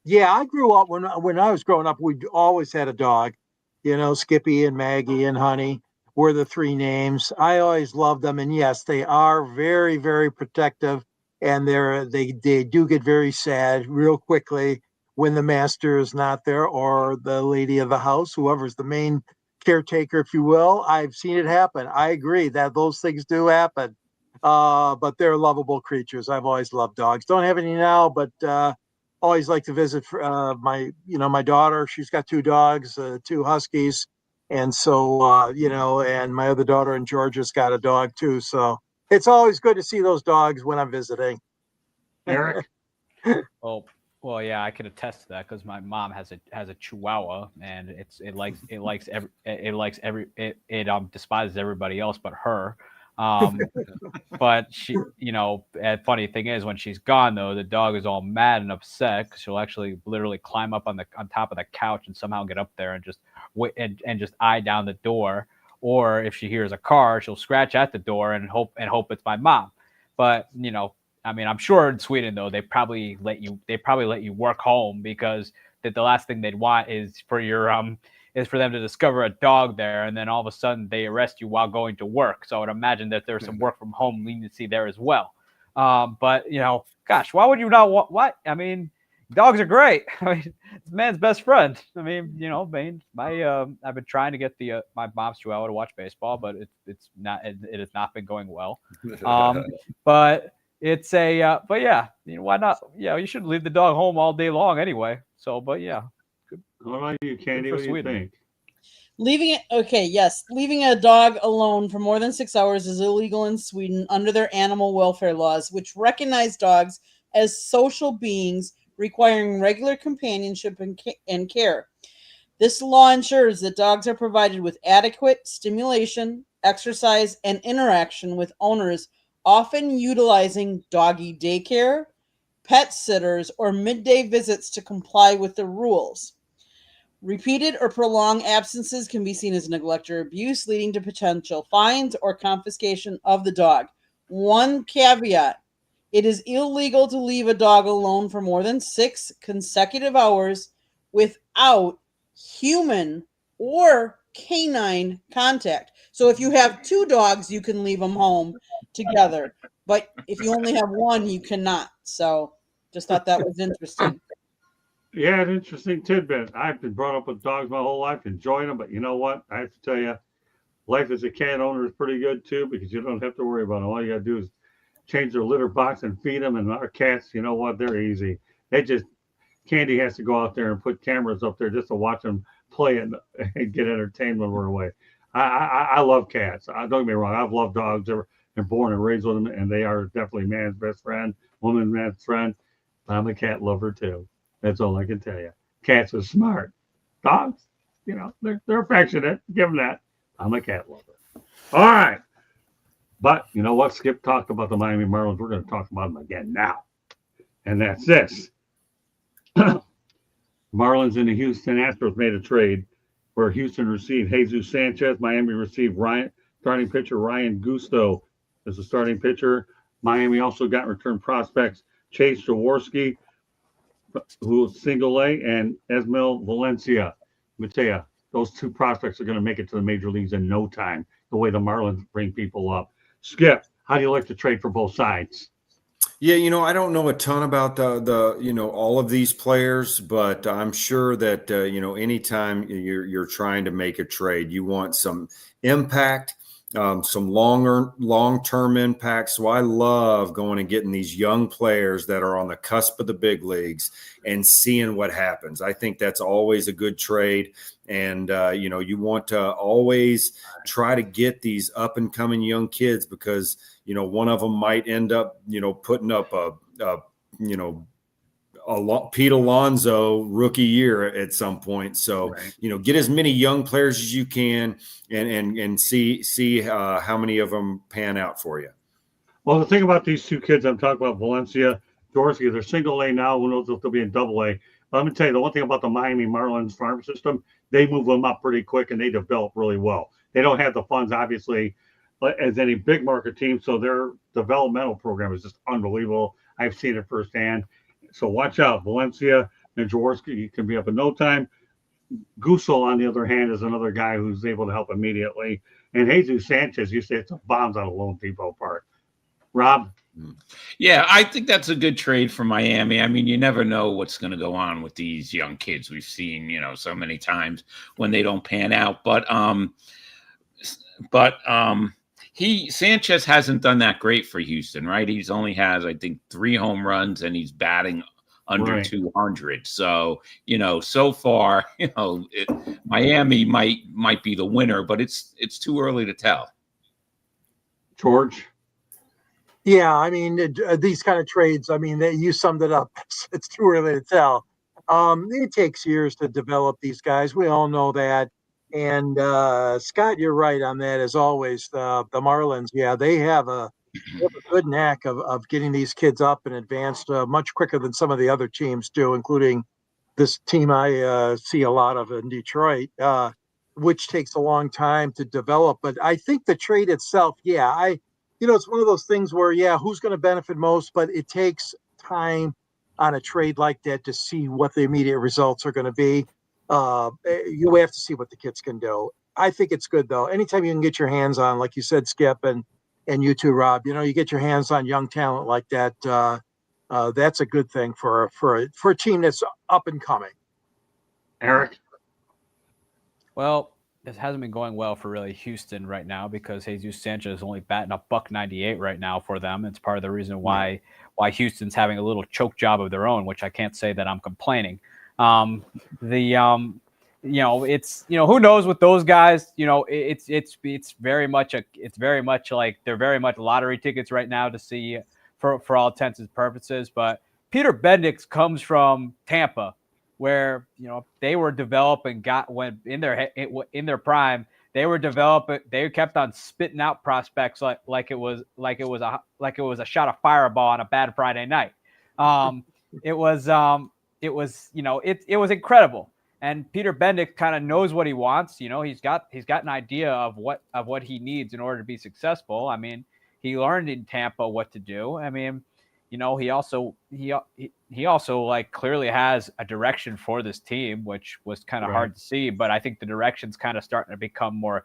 Yeah, I grew up when I was growing up, we always had a dog. Skippy and Maggie and Honey were the 3 names. I always loved them, and yes, they are very, very protective, and they do get very sad real quickly when the master is not there or the lady of the house, whoever's the main caretaker, if you will. I've seen it happen. I agree that those things do happen. But they're lovable creatures. I've always loved dogs. Don't have any now, but always like to visit my daughter. She's got 2 dogs, 2 huskies, and so and my other daughter in Georgia's got a dog too. So it's always good to see those dogs when I'm visiting. Eric. Well, yeah, I can attest to that because my mom has a Chihuahua, and it despises everybody else but her. But she, and funny thing is when she's gone though, the dog is all mad and upset because she'll actually literally climb up on top of the couch and somehow get up there and just wait and just eye down the door. Or if she hears a car, she'll scratch at the door and hope it's my mom. But I'm sure in Sweden though they probably let you work home because the last thing they'd want is for them to discover a dog there, and then all of a sudden they arrest you while going to work. So I would imagine that there's some work from home leniency there as well. But gosh, why would you not want what? I mean, dogs are great. I mean, it's man's best friend. I mean, I've been trying to get my mom's Chihuahua to watch baseball, but it has not been going well. But it's but yeah, why not? Yeah, you shouldn't leave the dog home all day long anyway. So, but yeah. What about you, Candy? What do you think? Leaving a dog alone for more than 6 hours is illegal in Sweden under their animal welfare laws, which recognize dogs as social beings requiring regular companionship and care. This law ensures that dogs are provided with adequate stimulation, exercise, and interaction with owners, often utilizing doggy daycare, pet sitters, or midday visits to comply with the rules. Repeated or prolonged absences can be seen as neglect or abuse, leading to potential fines or confiscation of the dog. One caveat: it is illegal to leave a dog alone for more than 6 consecutive hours without human or canine contact. So if you have 2 dogs, you can leave them home together. But if you only have 1, you cannot. So just thought that was interesting. Yeah, an interesting tidbit. I've been brought up with dogs my whole life, enjoying them. But you know what? I have to tell you, life as a cat owner is pretty good too because you don't have to worry about them. All you got to do is change their litter box and feed them. And our cats, you know what? They're easy. Candy has to go out there and put cameras up there just to watch them play and get entertained when we're away. I love cats. Don't get me wrong. I've loved dogs. They're born and raised with them, and they are definitely man's best friend, woman's best friend. But I'm a cat lover too. That's all I can tell you. Cats are smart. Dogs, they're affectionate. Give them that. I'm a cat lover. All right. But you know what? Skip talked about the Miami Marlins. We're going to talk about them again now. And that's this. Marlins and the Houston Astros made a trade where Houston received Jesus Sanchez. Miami received starting pitcher Ryan Gusto as a starting pitcher. Miami also got return prospects Chase Jaworski, who's single A, and Esmil Valencia Matea. Those two prospects are going to make it to the major leagues in no time, the way the Marlins bring people up. Skip, how do you like to trade for both sides? Yeah, I don't know a ton about the all of these players, but I'm sure that anytime you're trying to make a trade, you want some impact, some long-term impact. So I love going and getting these young players that are on the cusp of the big leagues and seeing what happens. I think that's always a good trade. And, you want to always try to get these up and coming young kids because, one of them might end up, putting up a Pete Alonso rookie year at some point. So, right. Get as many young players as you can and see how many of them pan out for you. Well, the thing about these two kids I'm talking about, Valencia, Dorsey, they're single A now. Who knows if they'll be in double A. But let me tell you, the one thing about the Miami Marlins farm system, they move them up pretty quick and they develop really well. They don't have the funds, obviously, as any big market team. So their developmental program is just unbelievable. I've seen it firsthand. So watch out. Valencia and Jaworski can be up in no time. Gusel, on the other hand, is another guy who's able to help immediately. And Jesus Sanchez, you say it's a bombs out of Lone Depot Park. Rob? Yeah, I think that's a good trade for Miami. I mean, you never know what's going to go on with these young kids. We've seen, so many times when they don't pan out. But Sanchez hasn't done that great for Houston, right? He's only has, I think, 3 home runs and he's batting under 200. So, so far, Miami might be the winner, but it's too early to tell. George? Yeah, I mean, these kind of trades, I mean, you summed it up. It's too early to tell. It takes years to develop these guys. We all know that. And Scott, you're right on that, as always. The Marlins, yeah, they have a good knack of getting these kids up and advanced much quicker than some of the other teams do, including this team I see a lot of in Detroit, which takes a long time to develop. But I think the trade itself, yeah, it's one of those things where, yeah, who's going to benefit most, but it takes time on a trade like that to see what the immediate results are going to be. You have to see what the kids can do. I think it's good, though. Anytime you can get your hands on, like you said, Skip, and you too, Rob, you get your hands on young talent like that. That's a good thing for a team that's up and coming. Eric? Well, it hasn't been going well for really Houston right now because Jesus Sanchez is only batting a $198 right now for them. It's part of the reason why Houston's having a little choke job of their own, which I can't say that I'm complaining. It's who knows with those guys. It's very much like they're very much lottery tickets right now to see for all intents and purposes. But Peter Bendix comes from Tampa, where they were developing, when in their prime, they were developing. They kept on spitting out prospects like it was a shot of fireball on a bad Friday night. It was incredible. And Peter Bendix kind of knows what he wants. He's got an idea of what he needs in order to be successful. I mean, he learned in Tampa what to do. I mean, he also like clearly has a direction for this team, which was kind of hard to see. But I think the direction's kind of starting to become more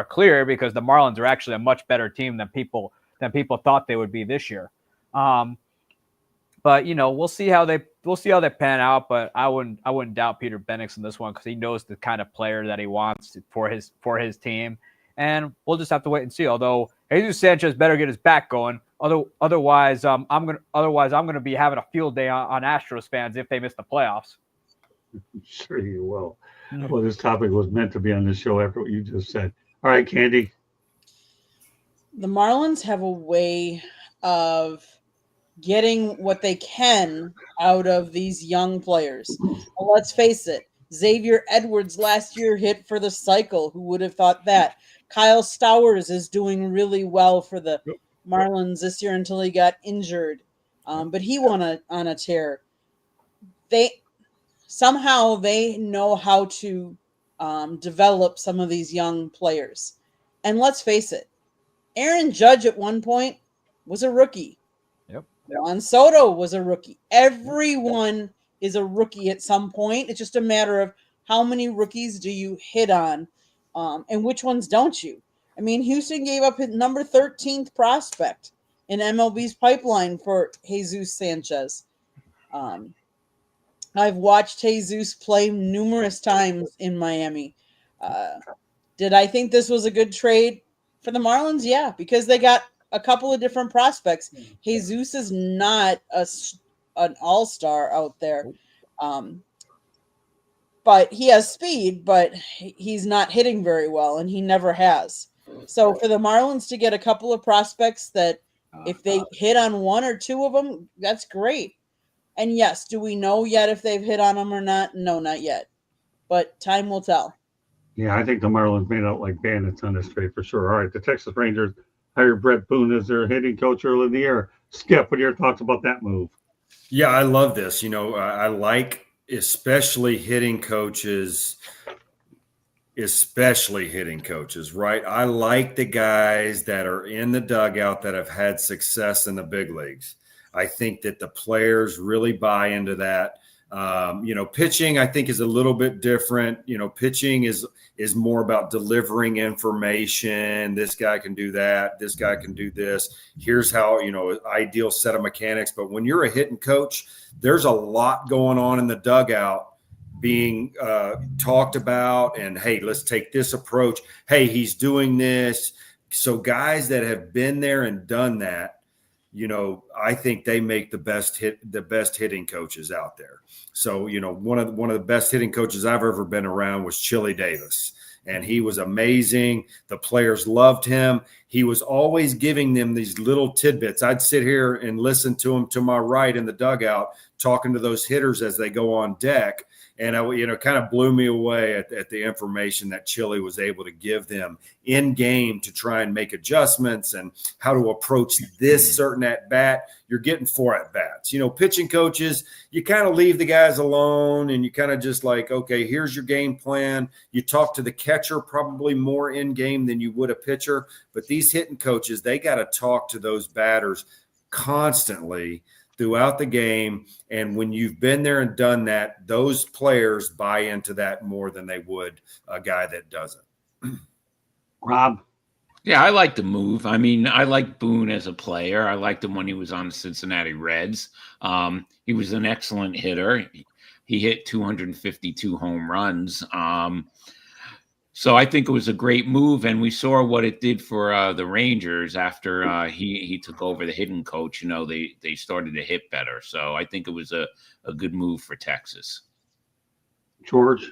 clear because the Marlins are actually a much better team than people thought they would be this year. But we'll see how they pan out. But I wouldn't doubt Peter Bendix in this one because he knows the kind of player that he wants for his team, and we'll just have to wait and see. Although Jesus Sanchez better get his back going. Otherwise, I'm gonna be having a field day on Astros fans if they miss the playoffs. Sure you will. Well, this topic was meant to be on this show after what you just said. All right, Candy. The Marlins have a way of getting what they can out of these young players. Well, let's face it, Xavier Edwards last year hit for the cycle. Who would have thought that? Kyle Stowers is doing really well for the Marlins this year until he got injured. But he won on a tear. somehow they know how to develop some of these young players. And let's face it, Aaron Judge at one point was a rookie. Yep. Juan Soto was a rookie. Everyone is a rookie at some point. It's just a matter of how many rookies do you hit on, and which ones don't you? I mean, Houston gave up his number 13th prospect in MLB's pipeline for Jesus Sanchez. I've watched Jesus play numerous times in Miami. Did I think this was a good trade for the Marlins? Yeah, because they got a couple of different prospects. Jesus is not an all-star out there. But he has speed, but he's not hitting very well, and he never has. So for the Marlins to get a couple of prospects that if they hit on one or two of them, that's great. And yes, do we know yet if they've hit on them or not? No, not yet. But time will tell. Yeah, I think the Marlins made out like bandits on this trade for sure. All right, the Texas Rangers hired Brett Boone as their hitting coach early in the year. Skip, what are your thoughts about that move? Yeah, I love this. You know, I like especially hitting coaches, right? I like the guys that are in the dugout that have had success in the big leagues. I think that the players really buy into that. Pitching, I think, is a little bit different. Pitching is more about delivering information. This guy can do that. This guy can do this. Here's how, ideal set of mechanics. But when you're a hitting coach, there's a lot going on in the dugout being talked about. And, hey, let's take this approach. Hey, he's doing this. So guys that have been there and done that, I think they make the best hitting coaches out there. So, one of the best hitting coaches I've ever been around was Chili Davis, and he was amazing. The players loved him. He was always giving them these little tidbits. I'd sit here and listen to him to my right in the dugout, talking to those hitters as they go on deck. And kind of blew me away at the information that Chili was able to give them in game to try and make adjustments and how to approach this certain at bat. You're getting 4 at bats. Pitching coaches, you kind of leave the guys alone and you kind of just like, okay, here's your game plan. You talk to the catcher probably more in game than you would a pitcher. But these hitting coaches, they got to talk to those batters constantly throughout the game. And when you've been there and done that, those players buy into that more than they would a guy that doesn't. Rob? Yeah, I like the move. I mean, I like Boone as a player. I liked him when he was on the Cincinnati Reds. He was an excellent hitter. He hit 252 home runs. So I think it was a great move, and we saw what it did for the Rangers after he took over the hitting coach. They started to hit better. So I think it was a good move for Texas. George?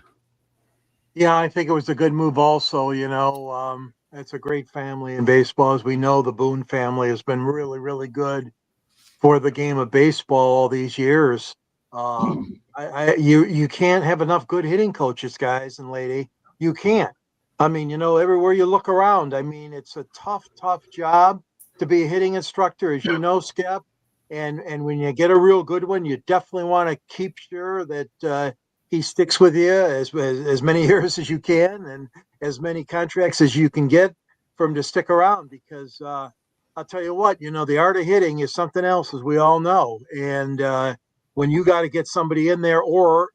Yeah, I think it was a good move also. It's a great family in baseball. As we know, the Boone family has been really, really good for the game of baseball all these years. You can't have enough good hitting coaches, guys and lady. You can't. I mean, everywhere you look around, I mean, it's a tough job to be a hitting instructor, as you know, Skip. And when you get a real good one, you definitely want to keep sure that he sticks with you as many years as you can and as many contracts as you can get for him to stick around. Because I'll tell you what, the art of hitting is something else, as we all know. And when you got to get somebody in there,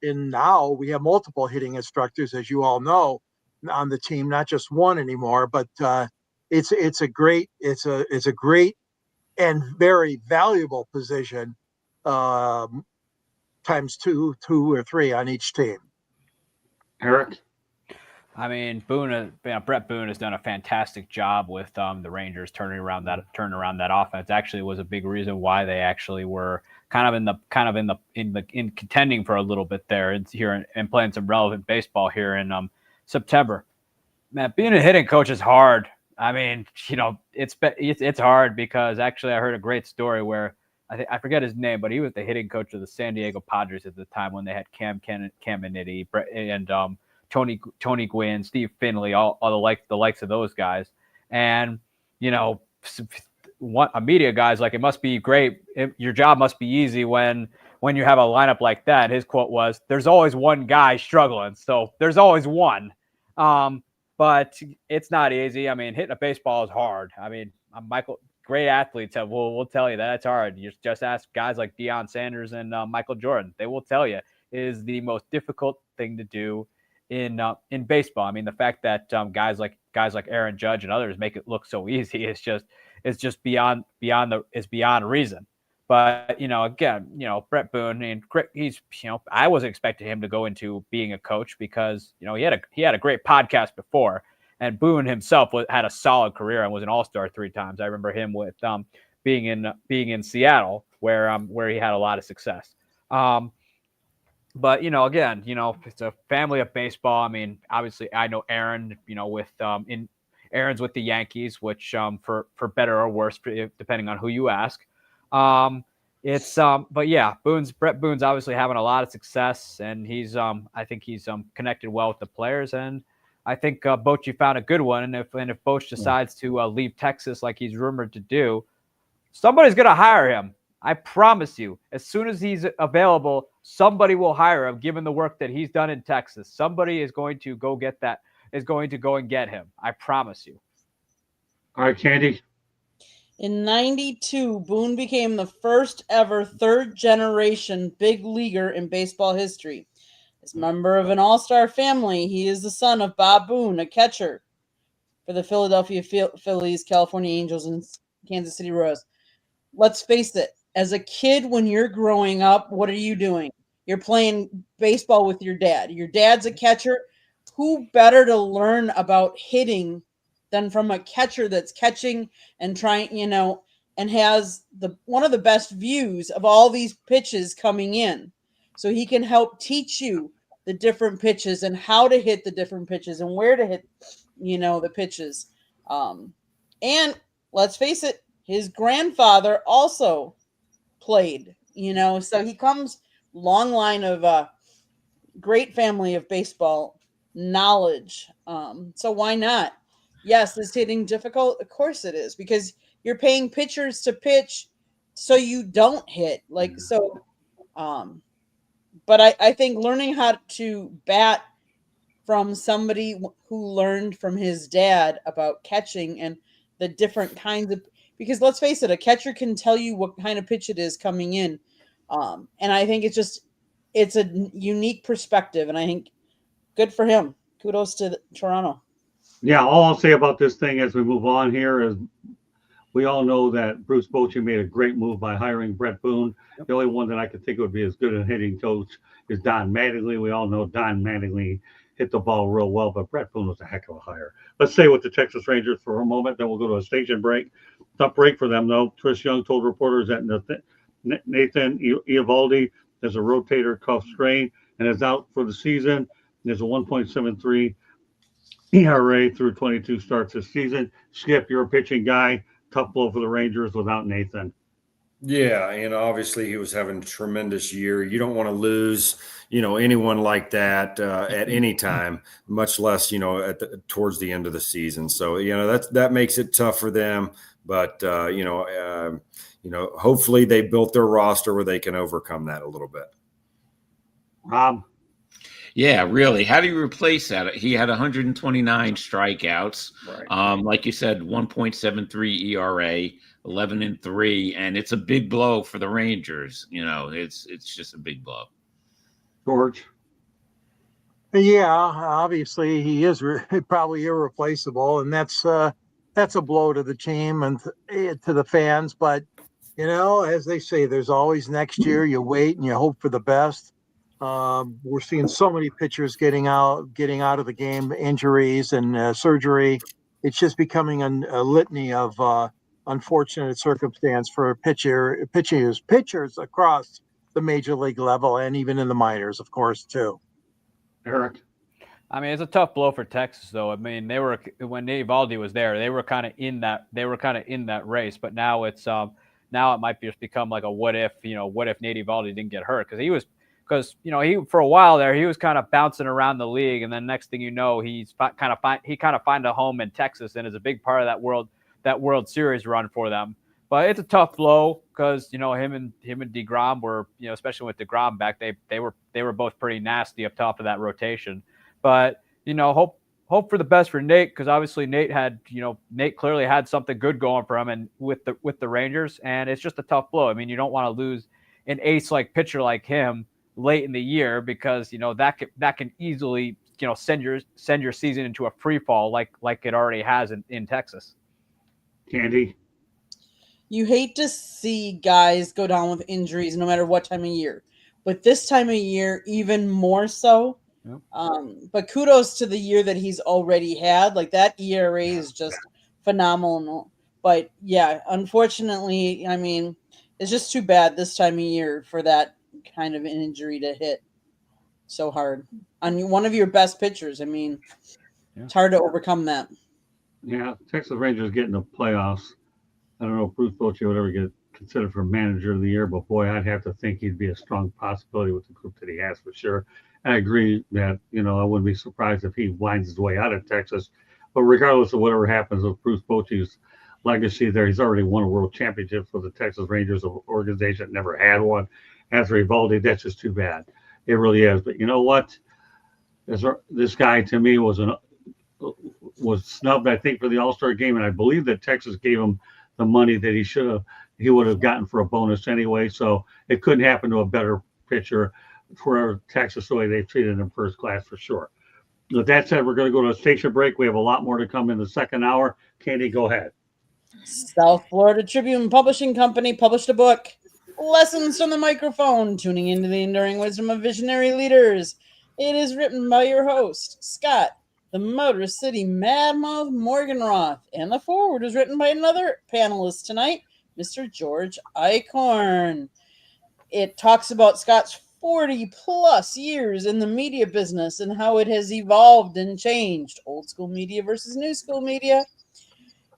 now we have multiple hitting instructors, as you all know, on the team, not just one anymore. But it's a great and very valuable position, times two or three on each team. Eric? I mean, Brett Boone has done a fantastic job with the Rangers turning around that offense. Actually, was a big reason why they actually were in contending for a little bit there and playing some relevant baseball here in September. Man, being a hitting coach is hard. I mean, it's hard because actually I heard a great story where I forget his name, but he was the hitting coach of the San Diego Padres at the time when they had Cam Caminiti and Tony Gwynn, Steve Finley, all the likes of those guys. And, a media guy's like, it must be great. Your job must be easy when when you have a lineup like that, his quote was, "There's always one guy struggling, so there's always one." But it's not easy. I mean, hitting a baseball is hard. I mean, Michael, great athletes will tell you that it's hard. You just ask guys like Deion Sanders and Michael Jordan; they will tell you it is the most difficult thing to do in baseball. I mean, the fact that guys like Aaron Judge and others make it look so easy is just beyond reason. But, again, Brett Boone, and he's, I wasn't expecting him to go into being a coach because, he had a great podcast before, and Boone himself had a solid career and was an all-star 3 times. I remember him with being in Seattle where he had a lot of success. But, again, it's a family of baseball. I mean, obviously I know Aaron, Aaron's with the Yankees, which for better or worse, depending on who you ask. But yeah, Brett Boone's obviously having a lot of success, and he's I think he's connected well with the players, and I think Bochy found a good one. And if Boch decides to leave Texas like he's rumored to do, somebody's gonna hire him. I promise you, as soon as he's available, somebody will hire him, given the work that he's done in Texas. Somebody is going to go and get him. I promise you. All right, Candy. In 92, Boone became the first ever third-generation big leaguer in baseball history. As a member of an all-star family, he is the son of Bob Boone, a catcher for the Philadelphia Phillies, California Angels, and Kansas City Royals. Let's face it, as a kid, when you're growing up, what are you doing? You're playing baseball with your dad. Your dad's a catcher. Who better to learn about hitting than from a catcher that's catching and trying, and has one of the best views of all these pitches coming in. So he can help teach you the different pitches and how to hit the different pitches and where to hit, the pitches. And let's face it, his grandfather also played, so he comes long line of a great family of baseball knowledge. So why not? Yes, is hitting difficult? Of course it is, because you're paying pitchers to pitch so you don't hit. But I think learning how to bat from somebody who learned from his dad about catching and the different kinds of, because let's face it, a catcher can tell you what kind of pitch it is coming in. And I think it's a unique perspective, and I think good for him. Kudos to Toronto. Yeah, all I'll say about this thing as we move on here is we all know that Bruce Bochy made a great move by hiring Brett Boone. Yep. The only one that I could think would be as good a hitting coach is Don Mattingly. We all know Don Mattingly hit the ball real well, but Brett Boone was a heck of a hire. Let's stay with the Texas Rangers for a moment, then we'll go to a station break. Tough break for them, though. Chris Young told reporters that Nathan Eovaldi has a rotator cuff strain and is out for the season. There's a 1.73 ERA through 22 starts this season. Skip, you're a pitching guy. Tough blow for the Rangers without Nathan. Yeah, and obviously he was having a tremendous year. You don't want to lose, anyone like that at any time, much less, towards the end of the season. So, that makes it tough for them. But, hopefully they built their roster where they can overcome that a little bit. Rob? Yeah, really. How do you replace that? He had 129 strikeouts. Right. Like you said, 1.73 ERA, 11-3, and it's a big blow for the Rangers. It's just a big blow. George? Yeah, obviously he is probably irreplaceable, and that's a blow to the team and to the fans. But as they say, there's always next year. You wait and you hope for the best. We're seeing so many pitchers getting out of the game, injuries and surgery. It's just becoming a litany of unfortunate circumstance for pitchers across the major league level and even in the minors, of course, too. Eric? I mean, it's a tough blow for Texas, though. I mean, when Eovaldi was there, they were kind of in that race, but now now it might just become like a what if Nate Eovaldi didn't get hurt, because he for a while there he was kind of bouncing around the league, and then next thing you know, he kind of find a home in Texas and is a big part of that World Series run for them. But it's a tough blow because him and DeGrom were, especially with DeGrom back, they were both pretty nasty up top of that rotation. But hope for the best for Nate, because obviously Nate clearly had something good going for him and with the Rangers, and it's just a tough blow. I mean, you don't want to lose an ace like pitcher like him late in the year, because that can easily send your season into a free fall like it already has in Texas. Candy. You hate to see guys go down with injuries no matter what time of year, but this time of year even more so. Yep. But kudos to the year that he's already had. Like, that ERA is just phenomenal. But yeah, unfortunately, I mean, it's just too bad this time of year for that kind of an injury to hit so hard on one of your best pitchers. I mean, It's hard to overcome that. Yeah, Texas Rangers getting the playoffs. I don't know if Bruce Bochy would ever get considered for manager of the year, but boy, I'd have to think he'd be a strong possibility with the group that he has for sure. I agree that, I wouldn't be surprised if he winds his way out of Texas. But regardless of whatever happens with Bruce Bochy's legacy there, he's already won a world championship for the Texas Rangers, an organization that never had one. As Rivaldi, that's just too bad. It really is. But you know what? This guy, to me, was snubbed, I think, for the All-Star game, and I believe that Texas gave him the money that he would have gotten for a bonus anyway. So it couldn't happen to a better pitcher for Texas, the way they treated him first class for sure. With that said, we're going to go to a station break. We have a lot more to come in the second hour. Candy, go ahead. South Florida Tribune Publishing Company published a book, Lessons from the Microphone, Tuning into the Enduring Wisdom of Visionary Leaders. It is written by your host, Scott, the Motor City Madmouth Morganroth, and the foreword is written by another panelist tonight, Mr. George Eichhorn. It talks about Scott's 40-plus years in the media business and how it has evolved and changed. Old school media versus new school media.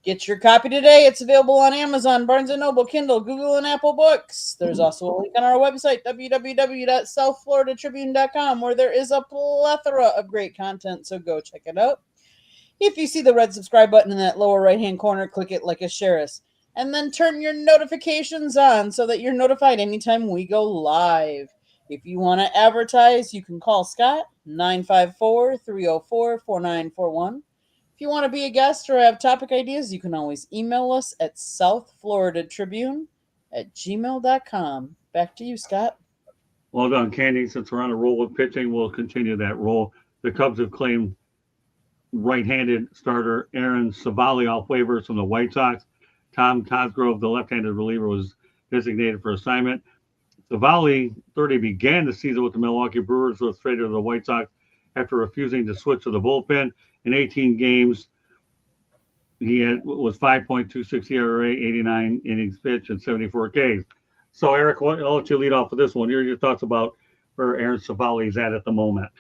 Get your copy today. It's available on Amazon, Barnes & Noble, Kindle, Google, and Apple Books. There's also a link on our website, www.southfloridatribune.com, where there is a plethora of great content, so go check it out. If you see the red subscribe button in that lower right-hand corner, click it like a share us, and then turn your notifications on so that you're notified anytime we go live. If you want to advertise, you can call Scott, 954-304-4941. If you want to be a guest or have topic ideas, you can always email us at southfloridatribune@gmail.com. Back to you, Scott. Well done, Candy. Since we're on a roll of pitching, we'll continue that roll. The Cubs have claimed right-handed starter Aaron Savali off waivers from the White Sox. Tom Cosgrove, the left-handed reliever, was designated for assignment. Savali, 30, began the season with the Milwaukee Brewers, was traded to the White Sox after refusing to switch to the bullpen. In 18 games, he was 5.26 ERA, 89 innings pitched, and 74 Ks. So, Eric, I'll let you lead off with this one. Here are your thoughts about where Aaron Savali is at the moment.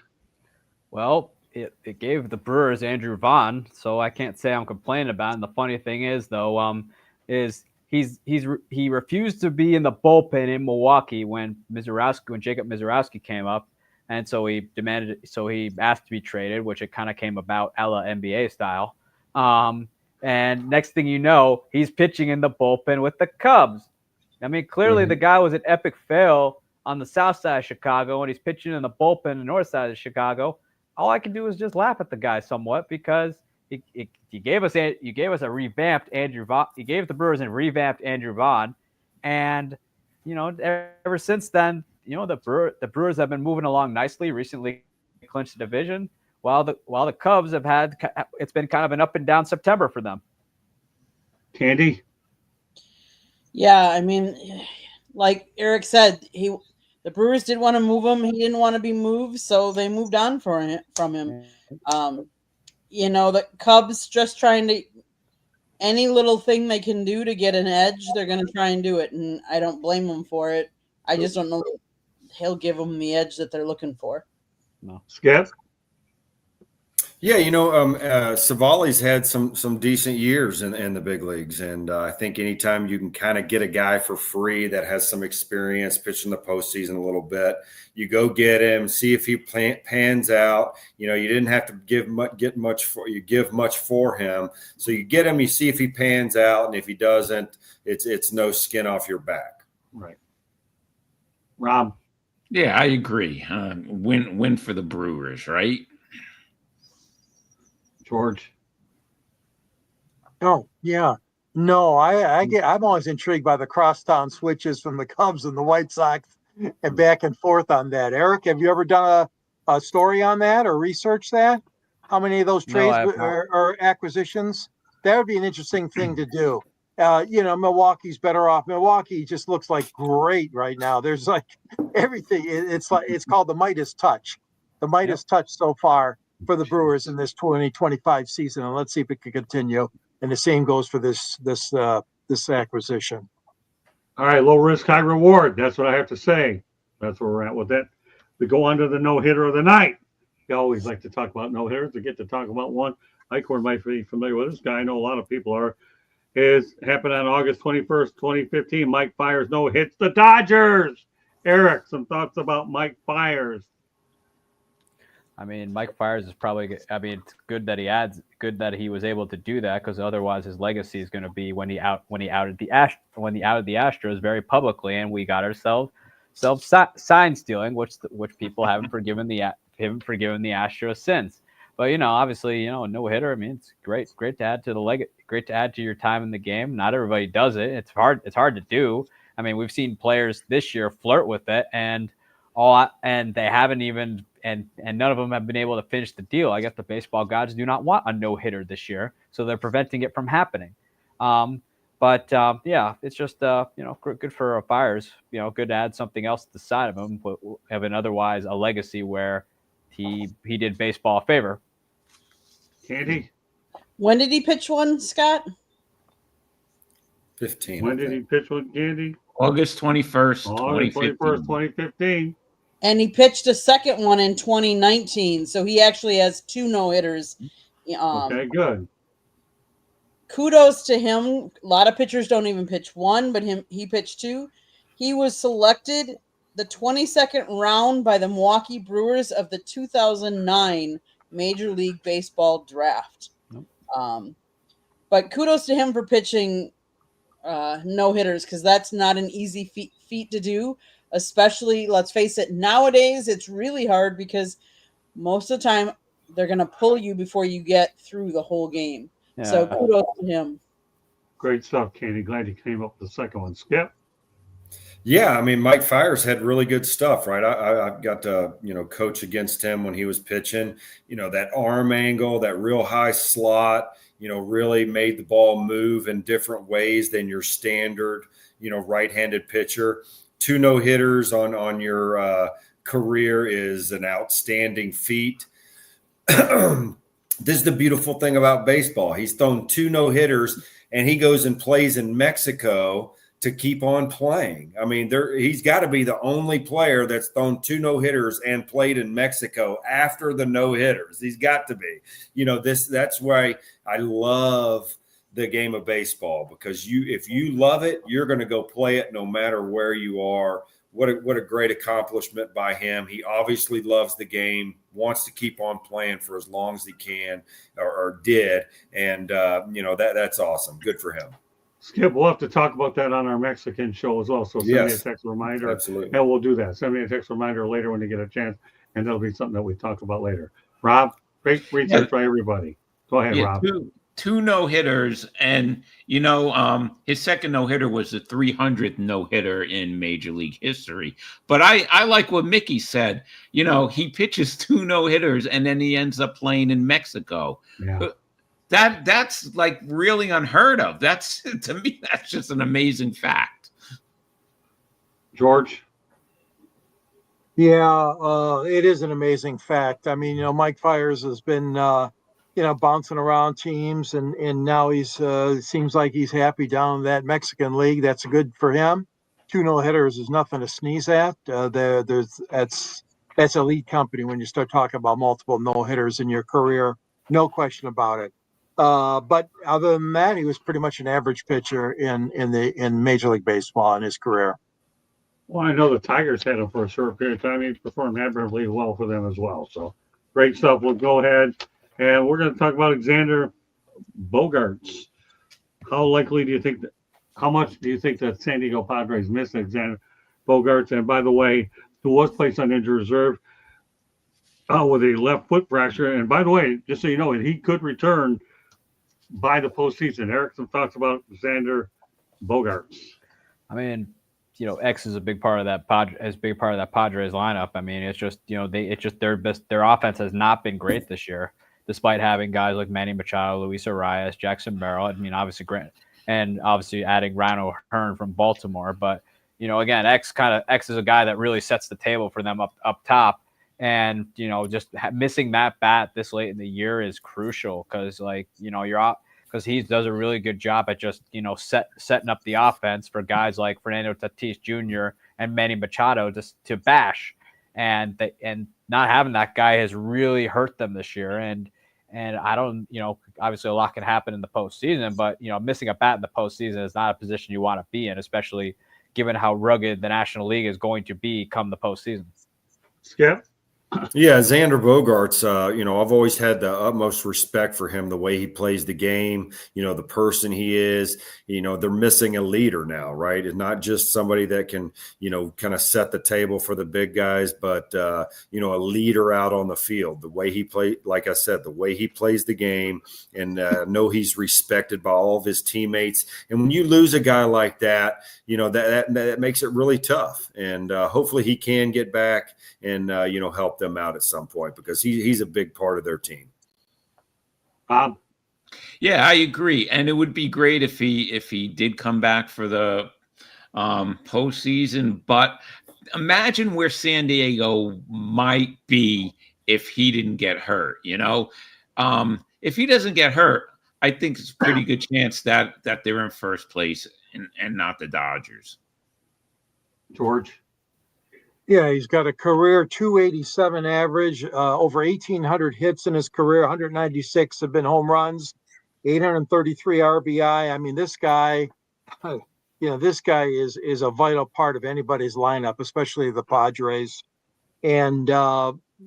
Well, it gave the Brewers Andrew Vaughn, so I can't say I'm complaining about it. And the funny thing is, though, is he refused to be in the bullpen in Milwaukee when Jacob Mizorowski came up. And so he asked to be traded, which it kind of came about a la NBA style. And next thing you know, he's pitching in the bullpen with the Cubs. I mean, clearly the guy was an epic fail on the south side of Chicago, and he's pitching in the bullpen on the north side of Chicago. All I can do is just laugh at the guy somewhat, because you gave us a revamped Andrew Vaughn. You gave the Brewers a revamped Andrew Vaughn, and ever since then, the Brewers have been moving along nicely. Recently clinched the division, while the Cubs it's been kind of an up and down September for them. Candy? Yeah, I mean, like Eric said, the Brewers did want to move him. He didn't want to be moved, so they moved on from him. The Cubs just trying to, any little thing they can do to get an edge, they're going to try and do it, and I don't blame them for it. I just don't know if he'll give them the edge that they're looking for. No. Skip? Yeah, Savali's had some decent years in the big leagues, and I think anytime you can kind of get a guy for free that has some experience pitching the postseason a little bit, you go get him, see if he pans out. You didn't have to give much for him, so you get him, you see if he pans out, and if he doesn't, it's no skin off your back. Right, Rob. Yeah, I agree. Win for the Brewers, right? George. Oh, yeah. No, I'm always intrigued by the crosstown switches from the Cubs and the White Sox and back and forth on that. Eric, have you ever done a story on that or researched that? How many of those trades or acquisitions? That would be an interesting thing to do. Milwaukee's better off. Milwaukee just looks like great right now. There's like everything. It's called the Midas touch. The Midas touch so far for the Brewers in this 2025 season, and let's see if it can continue. And the same goes for this acquisition. All right, low risk, high reward. That's what I have to say. That's where we're at with it. We go on to the no hitter of the night. We always like to talk about no hitters. We get to talk about one. Ichiro might be familiar with this guy. I know a lot of people are. It happened on August 21st, 2015. Mike Fiers no hits the Dodgers. Eric, some thoughts about Mike Fiers? I mean, Mike Fiers is probably. I mean, it's good that he was able to do that, because otherwise his legacy is going to be when he outed the Astros very publicly, and we got ourselves sign stealing, which people haven't forgiven the Astros since. But obviously, no hitter. I mean, it's great to add to great to add to your time in the game. Not everybody does it. It's hard to do. I mean, we've seen players this year flirt with it, and they haven't even. And none of them have been able to finish the deal. I guess the baseball gods do not want a no-hitter this year, so they're preventing it from happening. Yeah, it's just good for Fiers. Good to add something else to the side of him, but having otherwise a legacy where he did baseball a favor. Candy. When did he pitch one, Scott? 15. When did he pitch one, Candy? August 21st, August 21st, 2015. And he pitched a second one in 2019. So he actually has 2 no-hitters. Okay, good. Kudos to him. A lot of pitchers don't even pitch one, but he pitched 2. He was selected the 22nd round by the Milwaukee Brewers of the 2009 Major League Baseball draft. But kudos to him for pitching no-hitters, because that's not an easy feat to do. Especially, let's face it, nowadays it's really hard because most of the time they're going to pull you before you get through the whole game. Yeah. So kudos to him. Great stuff, Candy. Glad you came up with the second one. Skip? Yeah, I mean, Mike Fiers had really good stuff, right? I got to, coach against him when he was pitching. That arm angle, that real high slot, really made the ball move in different ways than your standard, right-handed pitcher. 2 no-hitters on your career is an outstanding feat. This is the beautiful thing about baseball. He's thrown 2 no-hitters, and he goes and plays in Mexico to keep on playing. I mean, he's got to be the only player that's thrown 2 no-hitters and played in Mexico after the no-hitters. He's got to be. That's why I love the game of baseball, because if you love it, you're going to go play it no matter where you are. What a great accomplishment by him. He obviously loves the game, wants to keep on playing for as long as he can or did. And, that's awesome. Good for him. Skip, we'll have to talk about that on our Mexican show as well. So send me a text reminder. Absolutely. And we'll do that. Send me a text reminder later when you get a chance, and that'll be something that we talk about later. Rob, great research by everybody. Go ahead, Rob. Two no-hitters, and his second no-hitter was the 300th no-hitter in Major League history. But I like what Mickey said. He pitches 2 no-hitters, and then he ends up playing in Mexico. Yeah. That's like really unheard of. To me, that's just an amazing fact. George? Yeah, it is an amazing fact. I mean, Mike Fiers has been bouncing around teams, and now he's seems like he's happy down in that Mexican league. That's good for him. 2 no-hitters is nothing to sneeze at. That's elite company when you start talking about multiple no-hitters in your career. No question about it. But other than that, he was pretty much an average pitcher in Major League Baseball in his career. Well, I know the Tigers had him for a short period of time. He performed admirably well for them as well. So great stuff. We'll go ahead and we're going to talk about Xander Bogaerts. How likely do you think how much do you think that San Diego Padres miss Xander Bogaerts? And by the way, who was placed on injured reserve with a left foot fracture. And by the way, just so you know, he could return by the postseason. Eric, some thoughts about Xander Bogaerts? I mean, X is a big part of that Padres lineup. I mean, it's just their offense has not been great this year, despite having guys like Manny Machado, Luis Arias, Jackson Merrill. I mean, obviously Grant, and obviously adding Ryan O'Hearn from Baltimore. But again, X is a guy that really sets the table for them up top. And just missing that bat this late in the year is crucial because you're out. Because he does a really good job at just setting up the offense for guys like Fernando Tatis Jr. and Manny Machado just to bash, and not having that guy has really hurt them this year. And I don't obviously a lot can happen in the postseason, but missing a bat in the postseason is not a position you want to be in, especially given how rugged the National League is going to be come the postseason. Skip. Yeah, Xander Bogaerts, I've always had the utmost respect for him, the way he plays the game, the person he is. They're missing a leader now, right? It's not just somebody that can, kind of set the table for the big guys, but, a leader out on the field. The way he plays, like I said, the way he plays the game, and know he's respected by all of his teammates. And when you lose a guy like that, that makes it really tough. And hopefully he can get back and, help them out at some point because he's a big part of their team. Bob? Yeah, I agree. And it would be great if he did come back for the postseason. But imagine where San Diego might be if he didn't get hurt. If he doesn't get hurt, I think it's a pretty good chance that they're in first place and not the Dodgers. George? Yeah, he's got a career 287 average, over 1,800 hits in his career, 196 have been home runs, 833 RBI. I mean, this guy is a vital part of anybody's lineup, especially the Padres. And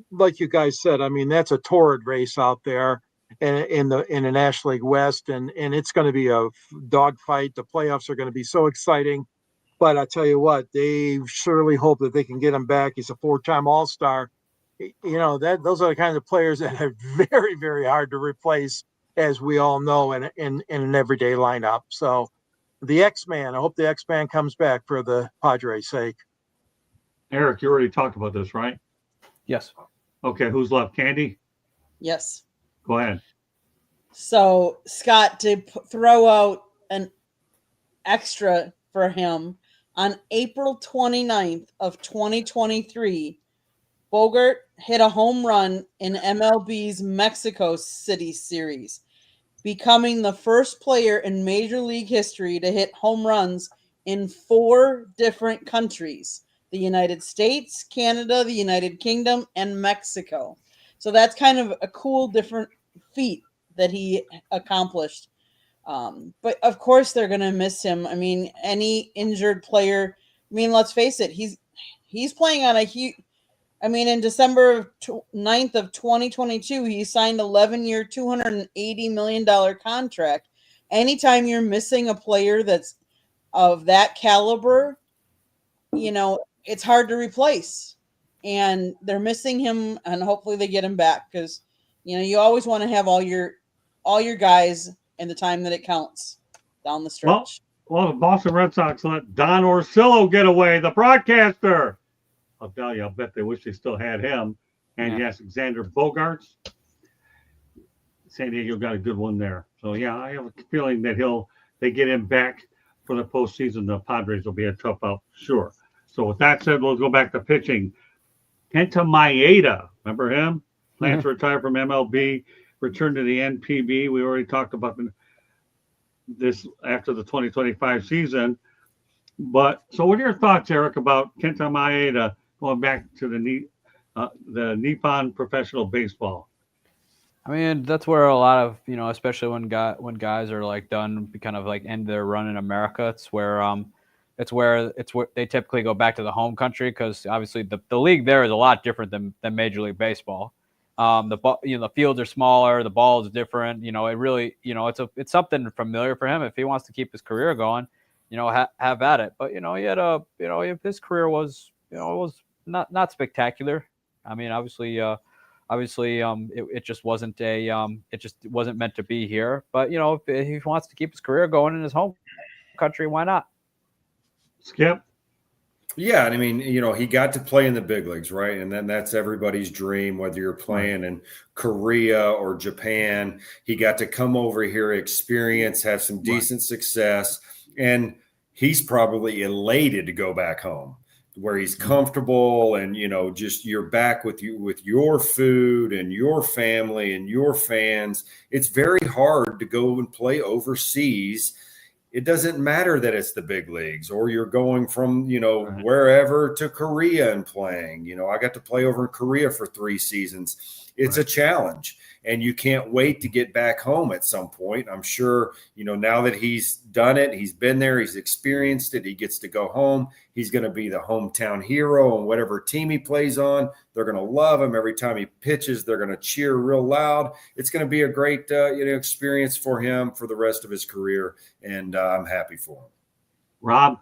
like you guys said, I mean, that's a torrid race out there in the National League West, and it's going to be a dogfight. The playoffs are going to be so exciting. But I tell you what, they surely hope that they can get him back. He's a 4-time All-Star. Those are the kinds of players that are very, very hard to replace, as we all know, in an everyday lineup. So the X-Man, I hope the X-Man comes back for the Padres' sake. Eric, you already talked about this, right? Yes. Okay, who's left? Candy? Yes. Go ahead. So Scott did throw out an extra for him. On April 29th of 2023, Bogart hit a home run in MLB's Mexico City series, becoming the first player in Major League history to hit home runs in 4 different countries: the United States, Canada, the United Kingdom, and Mexico. So that's kind of a cool, different feat that he accomplished. But of course they're going to miss him. I mean, any injured player, let's face it, he's playing on in December 9th of 2022, he signed 11-year, $280 million contract. Anytime you're missing a player that's of that caliber, it's hard to replace. And they're missing him, and hopefully they get him back because, you always want to have all your guys in the time that it counts down the stretch. Well, the Boston Red Sox let Don Orsillo get away, the broadcaster. I'll tell you, I'll bet they wish they still had him. And yes, Xander Bogaerts. San Diego got a good one there. So yeah, I have a feeling that they get him back for the postseason. The Padres will be a tough out, sure. So with that said, we'll go back to pitching. Kenta Maeda, remember him? Plans to retire from MLB. Return to the NPB. We already talked about this after the 2025 season. But so what are your thoughts, Eric, about Kenta Maeda going back to the Nippon Professional Baseball? I mean, that's where a lot of, especially when guys are like done, kind of like end their run in America. It's where they typically go back to the home country, because obviously the league there is a lot different than Major League Baseball. The fields are smaller, the ball is different. It really, it's something familiar for him. If he wants to keep his career going, have at it. But his career was, it was not spectacular. I mean, obviously, it just wasn't it just wasn't meant to be here. But if he wants to keep his career going in his home country, why not? Skip. Yeah, and I mean, he got to play in the big leagues, right? And then that's everybody's dream, whether you're playing in Korea or Japan. He got to come over here, experience, have some decent success, and he's probably elated to go back home where he's comfortable and, just you're back with your food and your family and your fans. It's very hard to go and play overseas. It doesn't matter that it's the big leagues or you're going from, wherever to Korea and playing. I got to play over in Korea for 3 seasons. It's a challenge, and you can't wait to get back home at some point. I'm sure, now that he's done it, he's been there, he's experienced it, he gets to go home. He's going to be the hometown hero on whatever team he plays on. They're going to love him every time he pitches. They're going to cheer real loud. It's going to be a great, experience for him for the rest of his career, and I'm happy for him. Rob?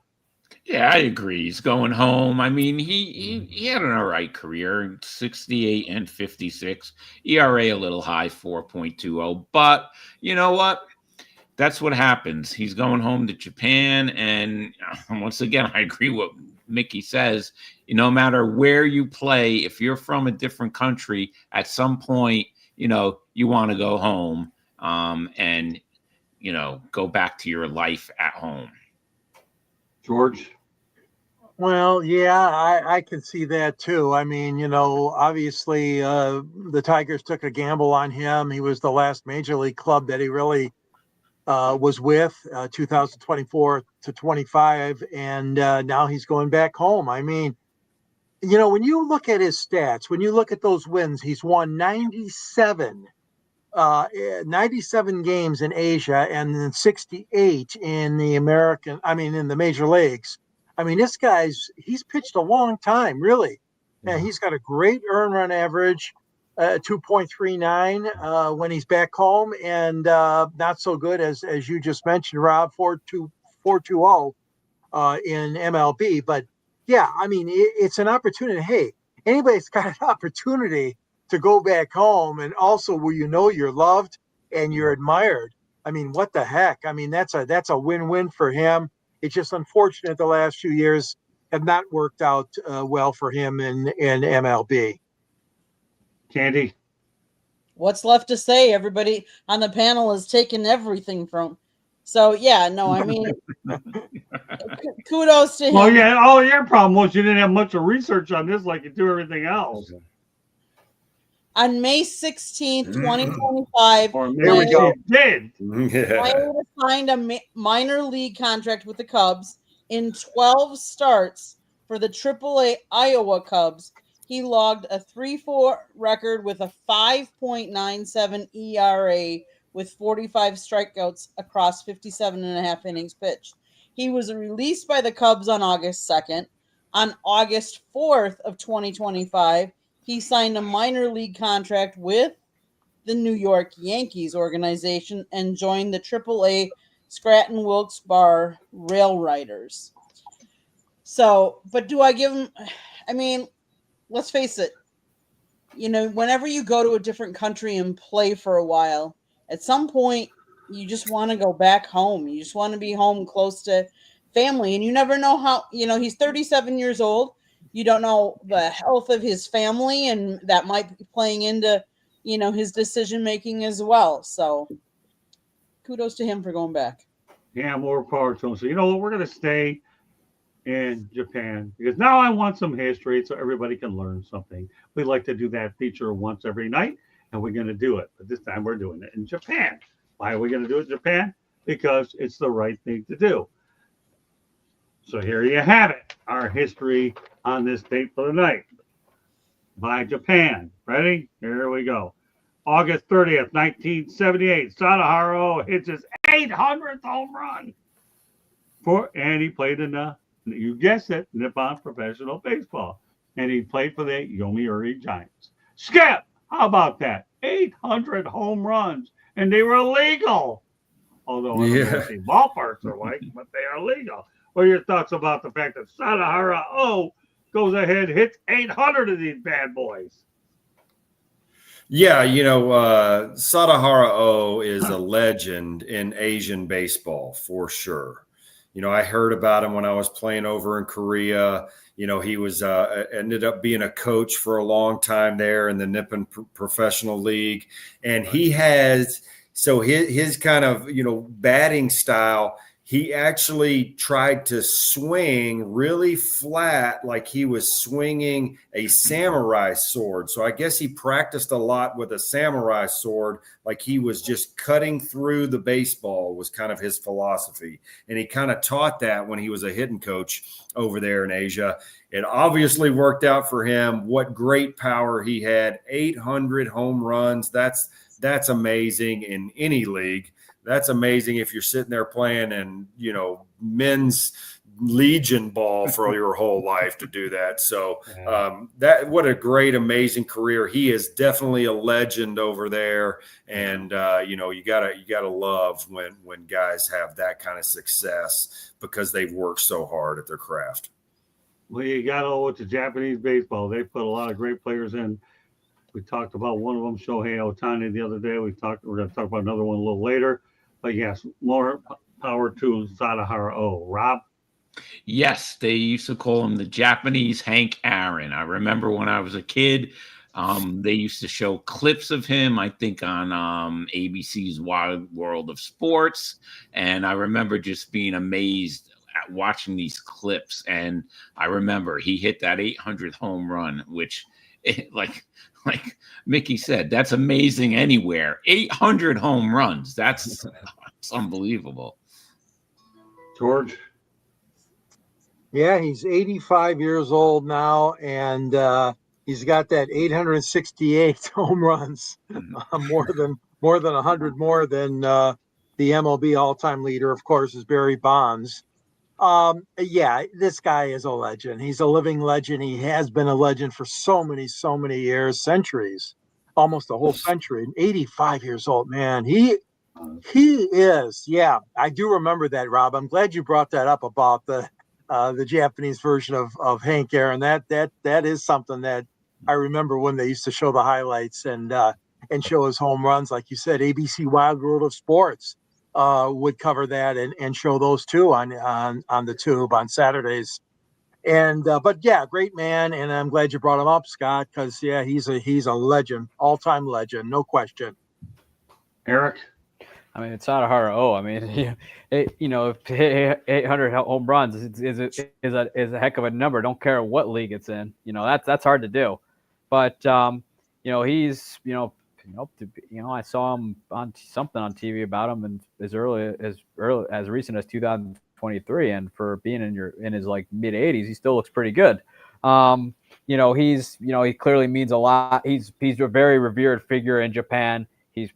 Yeah, I agree. He's going home. I mean, he had an all right career, 68 and 56. ERA a little high, 4.20. But you know what? That's what happens. He's going home to Japan. And once again, I agree with what Mickey says. No matter where you play, if you're from a different country, at some point, you want to go home and, go back to your life at home. George? Well, yeah, I can see that too. I mean, obviously the Tigers took a gamble on him. He was the last major league club that he really was with, 2024 to 25, and now he's going back home. I mean, when you look at his stats, when you look at those wins, he's won 97 games in Asia and then 68 in the in the major leagues. I mean, this he's pitched a long time, really. And he's got a great earned run average, 2.39 when he's back home, and not so good as you just mentioned, Rob, 4.20 in MLB. But yeah, I mean, it's an opportunity. Hey, anybody's got an opportunity to go back home, and also where you're loved and you're admired. I mean, what the heck? I mean, that's a win-win for him. It's just unfortunate the last few years have not worked out well for him in MLB. Candy? What's left to say? Everybody on the panel has taken everything from. So, yeah, no, I mean, kudos to him. Well, yeah, all your problem was you didn't have much of research on this like you do everything else. On May 16th, 2025, There we go. Ichiro signed a minor league contract with the Cubs. In 12 starts for the AAA Iowa Cubs, he logged a 3-4 record with a 5.97 ERA with 45 strikeouts across 57 and a half innings pitched. He was released by the Cubs on August 2nd. On August 4th of 2025, he signed a minor league contract with the New York Yankees organization and joined the AAA Scranton Wilkes-Barre Rail Riders. So, but do I give him? I mean, let's face it. Whenever you go to a different country and play for a while, at some point you just want to go back home. You just want to be home close to family, and you never know how. He's 37 years old. You don't know the health of his family, and that might be playing into, his decision making as well. So, kudos to him for going back. Yeah, more power to him. So, we're going to stay in Japan because now I want some history so everybody can learn something. We like to do that feature once every night, and we're going to do it. But this time we're doing it in Japan. Why are we going to do it in Japan? Because it's the right thing to do. So here you have it, our history on this date for the night by Japan. Ready? Here we go. August 30th, 1978, Sadahara hits his 800th home run. And he played in the, you guessed it, Nippon Professional Baseball. And he played for the Yomiuri Giants. Skip, how about that? 800 home runs, and they were illegal. Although I don't know what the ballparks are like, but they are legal. What are your thoughts about the fact that Sadahara goes ahead, hits 800 of these bad boys? Yeah, Sadahara is a legend in Asian baseball for sure. I heard about him when I was playing over in Korea. He was ended up being a coach for a long time there in the Nippon Professional League, and he has his kind of batting style. He actually tried to swing really flat, like he was swinging a samurai sword. So I guess he practiced a lot with a samurai sword, like he was just cutting through the baseball was kind of his philosophy. And he kind of taught that when he was a hitting coach over there in Asia. It obviously worked out for him. What great power he had, 800 home runs. That's amazing in any league. That's amazing if you're sitting there playing in, men's Legion ball for your whole life to do that. So what a great, amazing career. He is definitely a legend over there. And, you gotta love when guys have that kind of success because they've worked so hard at their craft. Well, you got to know with the Japanese baseball, they put a lot of great players in. We talked about one of them, Shohei Ohtani, the other day. We're going to talk about another one a little later. But yes, more power to Sadahara. Rob? Yes, they used to call him the Japanese Hank Aaron. I remember when I was a kid, they used to show clips of him, I think, on ABC's Wild World of Sports. And I remember just being amazed at watching these clips. And I remember he hit that 800th home run, which, like Mickey said, that's amazing anywhere. 800 home runs. That's unbelievable. George? Yeah, he's 85 years old now, and he's got that 868 home runs, more than 100 more than the MLB all-time leader, of course, is Barry Bonds. Yeah, this guy is a legend. He's a living legend. He has been a legend for so many years, centuries, almost a whole century. 85 years old, man. He is. Yeah, I do remember that, Rob. I'm glad you brought that up about the Japanese version of Hank Aaron. That is something that I remember when they used to show the highlights and show his home runs, like you said. ABC Wild World of Sports would cover that and show those too on the tube on Saturdays. And but yeah, great man, and I'm glad you brought him up, Scott, because yeah, he's a legend, all-time legend, no question. Eric? I mean, it's Sadahara. I mean, 800 home runs is a heck of a number. Don't care what league it's in. That's hard to do. But he's I saw him on something on TV about him, and as recent as 2023, and for being in his like mid 80s, he still looks pretty good. He clearly means a lot. He's a very revered figure in Japan. He's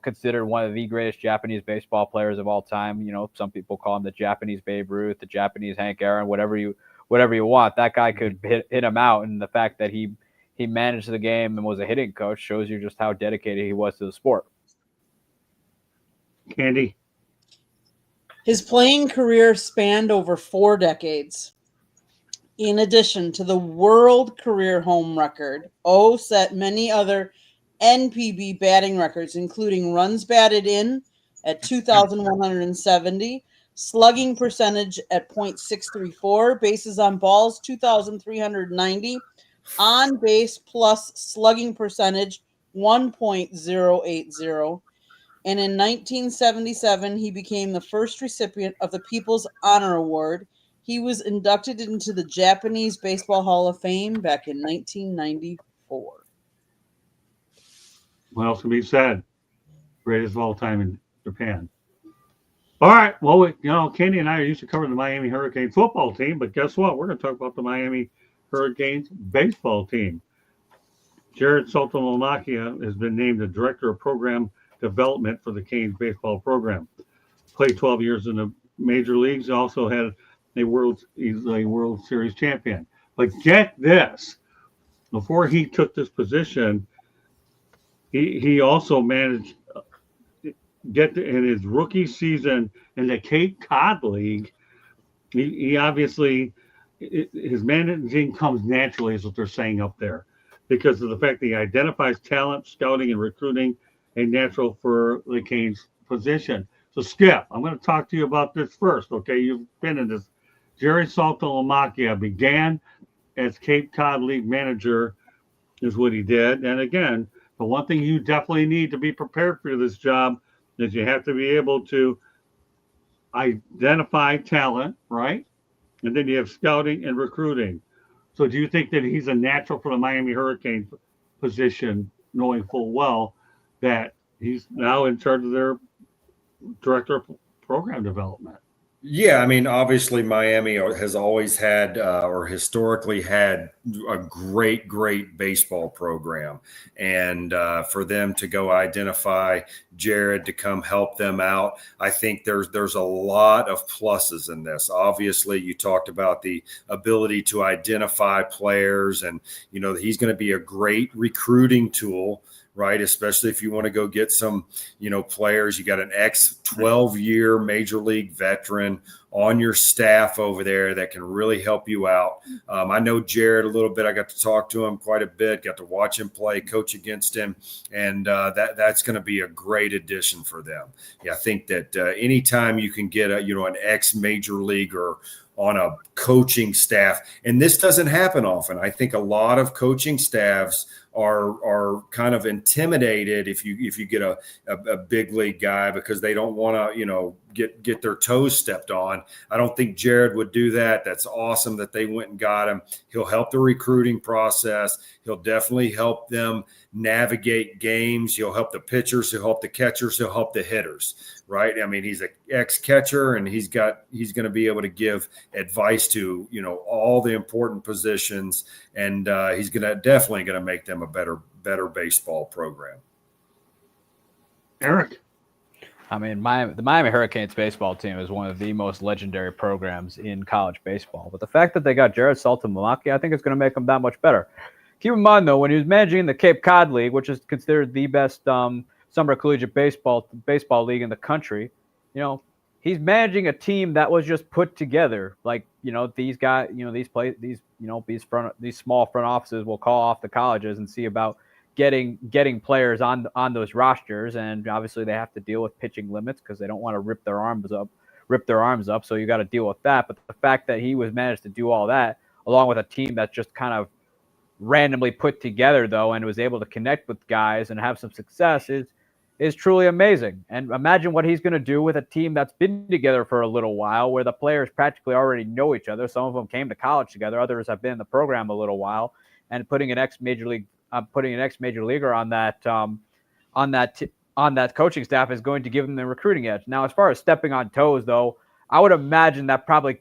considered one of the greatest Japanese baseball players of all time. Some people call him the Japanese Babe Ruth, the Japanese Hank Aaron, whatever you want. That guy could hit him out, and the fact that he managed the game and was a hitting coach shows you just how dedicated he was to the sport. Candy? His playing career spanned over 4 decades. In addition to the world career home record, O set many other NPB batting records, including runs batted in at 2,170, slugging percentage at .634, bases on balls 2,390, on base plus slugging percentage 1.080. And in 1977, he became the first recipient of the People's Honor Award. He was inducted into the Japanese Baseball Hall of Fame back in 1994. What else can be said? Greatest of all time in Japan. All right. Well, Kenny and I used to cover the Miami Hurricanes football team, but guess what? We're going to talk about the Miami Hurricanes baseball team. Jared Saltalamacchia has been named the Director of Program Development for the Canes baseball program. Played 12 years in the major leagues. Also had he's a World Series champion. But get this, before he took this position, he also managed in his rookie season in the Cape Cod League. He obviously his managing comes naturally, is what they're saying up there, because of the fact that he identifies talent, scouting, and recruiting a natural for the Canes position. So, Skip, I'm going to talk to you about this first. Okay, you've been in this. Jerry Saltalamacchia began as Cape Cod League manager, is what he did. And again, the one thing you definitely need to be prepared for this job is you have to be able to identify talent, right? And then you have scouting and recruiting. So do you think that he's a natural for the Miami Hurricanes position, knowing full well that he's now in charge of their director of program development? Yeah, I mean, obviously Miami has always had or historically had a great baseball program. And for them to go identify Jared to come help them out, I think there's a lot of pluses in this. Obviously, you talked about the ability to identify players, and, you know, he's going to be a great recruiting tool, right? Especially if you want to go get some, you know, players. You got an 12-year major league veteran on your staff over there that can really help you out. I know Jared a little bit. I got to talk to him quite a bit, got to watch him play, coach against him. And that's going to be a great addition for them. Yeah, I think that anytime you can get an ex-major leaguer on a coaching staff, and this doesn't happen often. I think a lot of coaching staffs are kind of intimidated if you get a big league guy, because they don't want to, you know, get their toes stepped on. I don't think Jared would do that. That's awesome that they went and got him. He'll help the recruiting process. He'll definitely help them navigate games. He'll help the pitchers. He'll help the catchers. He'll help the hitters, right? I mean, he's an ex-catcher, and he's going to be able to give advice to, you know, all the important positions, and he's definitely going to make them a better baseball program. Eric? I mean, the Miami Hurricanes baseball team is one of the most legendary programs in college baseball. But the fact that they got Jared Saltalamacchia, I think it's going to make them that much better. Keep in mind, though, when he was managing the Cape Cod League, which is considered the best summer collegiate baseball league in the country, you know, he's managing a team that was just put together. Like, you know, these guys, you know, these small front offices will call off the colleges and see about getting players on those rosters, and obviously they have to deal with pitching limits because they don't want to rip their arms up. So you got to deal with that. But the fact that he was managed to do all that along with a team that's just kind of randomly put together, though, and was able to connect with guys and have some success is truly amazing. And imagine what he's going to do with a team that's been together for a little while, where the players practically already know each other. Some of them came to college together, others have been in the program a little while, and putting an ex-major leaguer on that coaching staff is going to give them the recruiting edge. Now, as far as stepping on toes, though, I would imagine that probably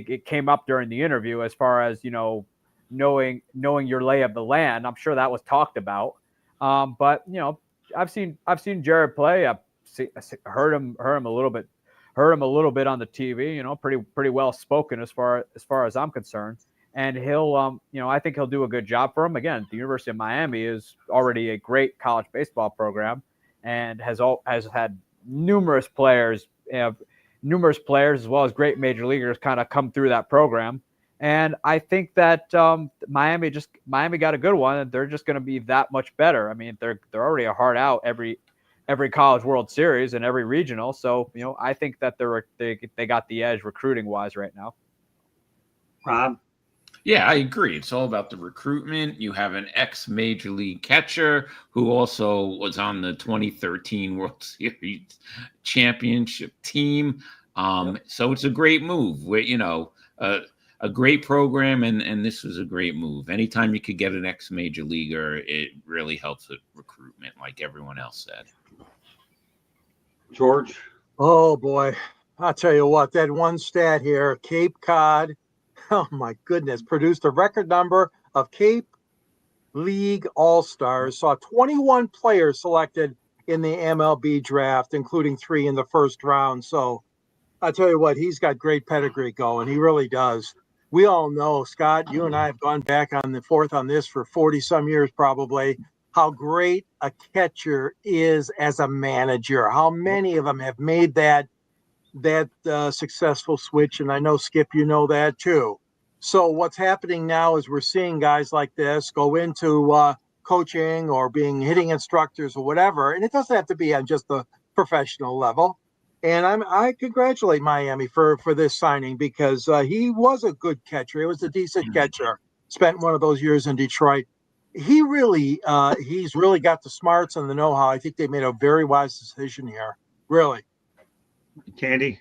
it came up during the interview, as far as, you know, knowing your lay of the land. I'm sure that was talked about. But, you know, I've seen Jared play. I've heard him a little bit on the TV. You know, pretty well spoken as far as I'm concerned. And he'll, you know, I think he'll do a good job for him. Again, the University of Miami is already a great college baseball program, and has had numerous players as well as great major leaguers kind of come through that program. And I think that Miami got a good one, and they're just going to be that much better. I mean, they're already a hard out every College World Series and every regional. So, you know, I think that they got the edge recruiting wise right now. Rob? Yeah, I agree. It's all about the recruitment. You have an ex-major league catcher who also was on the 2013 World Series championship team. So it's a great move. You know, a great program, and this was a great move. Anytime you could get an ex-major leaguer, it really helps with recruitment, like everyone else said. George? Oh, boy. I'll tell you what, that one stat here, Cape Cod, oh, my goodness, produced a record number of Cape league all-stars, saw 21 players selected in the MLB draft, including 3 in the first round. So I'll tell you what, he's got great pedigree going. He really does. We all know, Scott, you and I have gone back on the forth on this for 40 some years, probably, how great a catcher is as a manager. How many of them have made that successful switch. And I know, Skip, you know that too. So what's happening now is we're seeing guys like this go into coaching or being hitting instructors or whatever. And it doesn't have to be on just the professional level. And I congratulate Miami for this signing, because he was a good catcher. He was a decent catcher. Spent one of those years in Detroit. He's really got the smarts and the know-how. I think they made a very wise decision here. Really. Candy.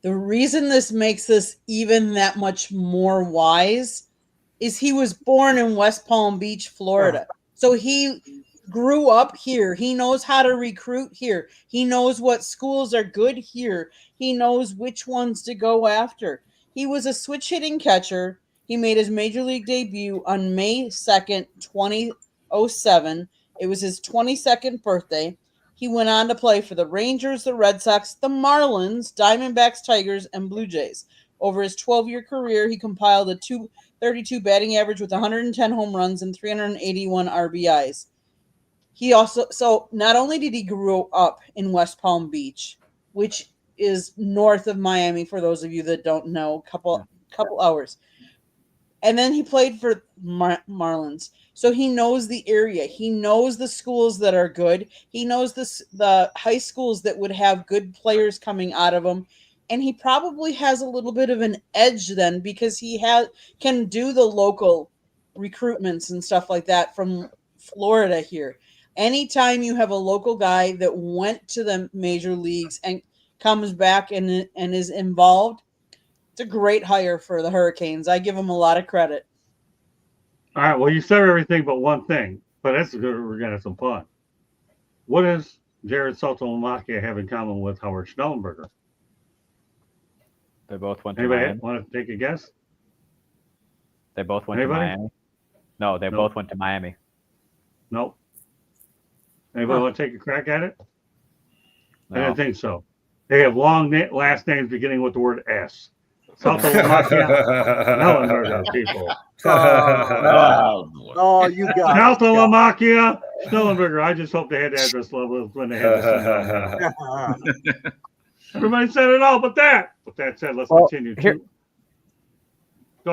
The reason this makes this even that much more wise is he was born in West Palm Beach, Florida. So he grew up here. He knows how to recruit here. He knows what schools are good here. He knows which ones to go after. He was a switch hitting catcher. He made his major league debut on May 2nd, 2007. It was his 22nd birthday. He went on to play for the Rangers, the Red Sox, the Marlins, Diamondbacks, Tigers, and Blue Jays. Over his 12-year career, he compiled a .232 batting average with 110 home runs and 381 RBIs. So not only did he grow up in West Palm Beach, which is north of Miami, for those of you that don't know, couple hours, and then he played for Marlins. So he knows the area. He knows the schools that are good. He knows the high schools that would have good players coming out of them. And he probably has a little bit of an edge then, because he can do the local recruitments and stuff like that from Florida here. Anytime you have a local guy that went to the major leagues and comes back and is involved, it's a great hire for the Hurricanes. I give them a lot of credit. All right. Well, you said everything but one thing, but that's good. We're going to have some fun. What does Jared Saltalamacchia have in common with Howard Schnellenberger? They both went to Anybody Miami. want to take a guess? They both went Anybody? to Miami. No, they both went to Miami. Nope. Anybody want to take a crack at it? No. I didn't think so. They have long last names beginning with the word S. Saltalamacchia, Schnellenberger people. Oh, you got it. Saltalamacchia, Schnellenberger. I just hope they had address levels when they had this. Everybody said it all but that. With that said, let's continue. Go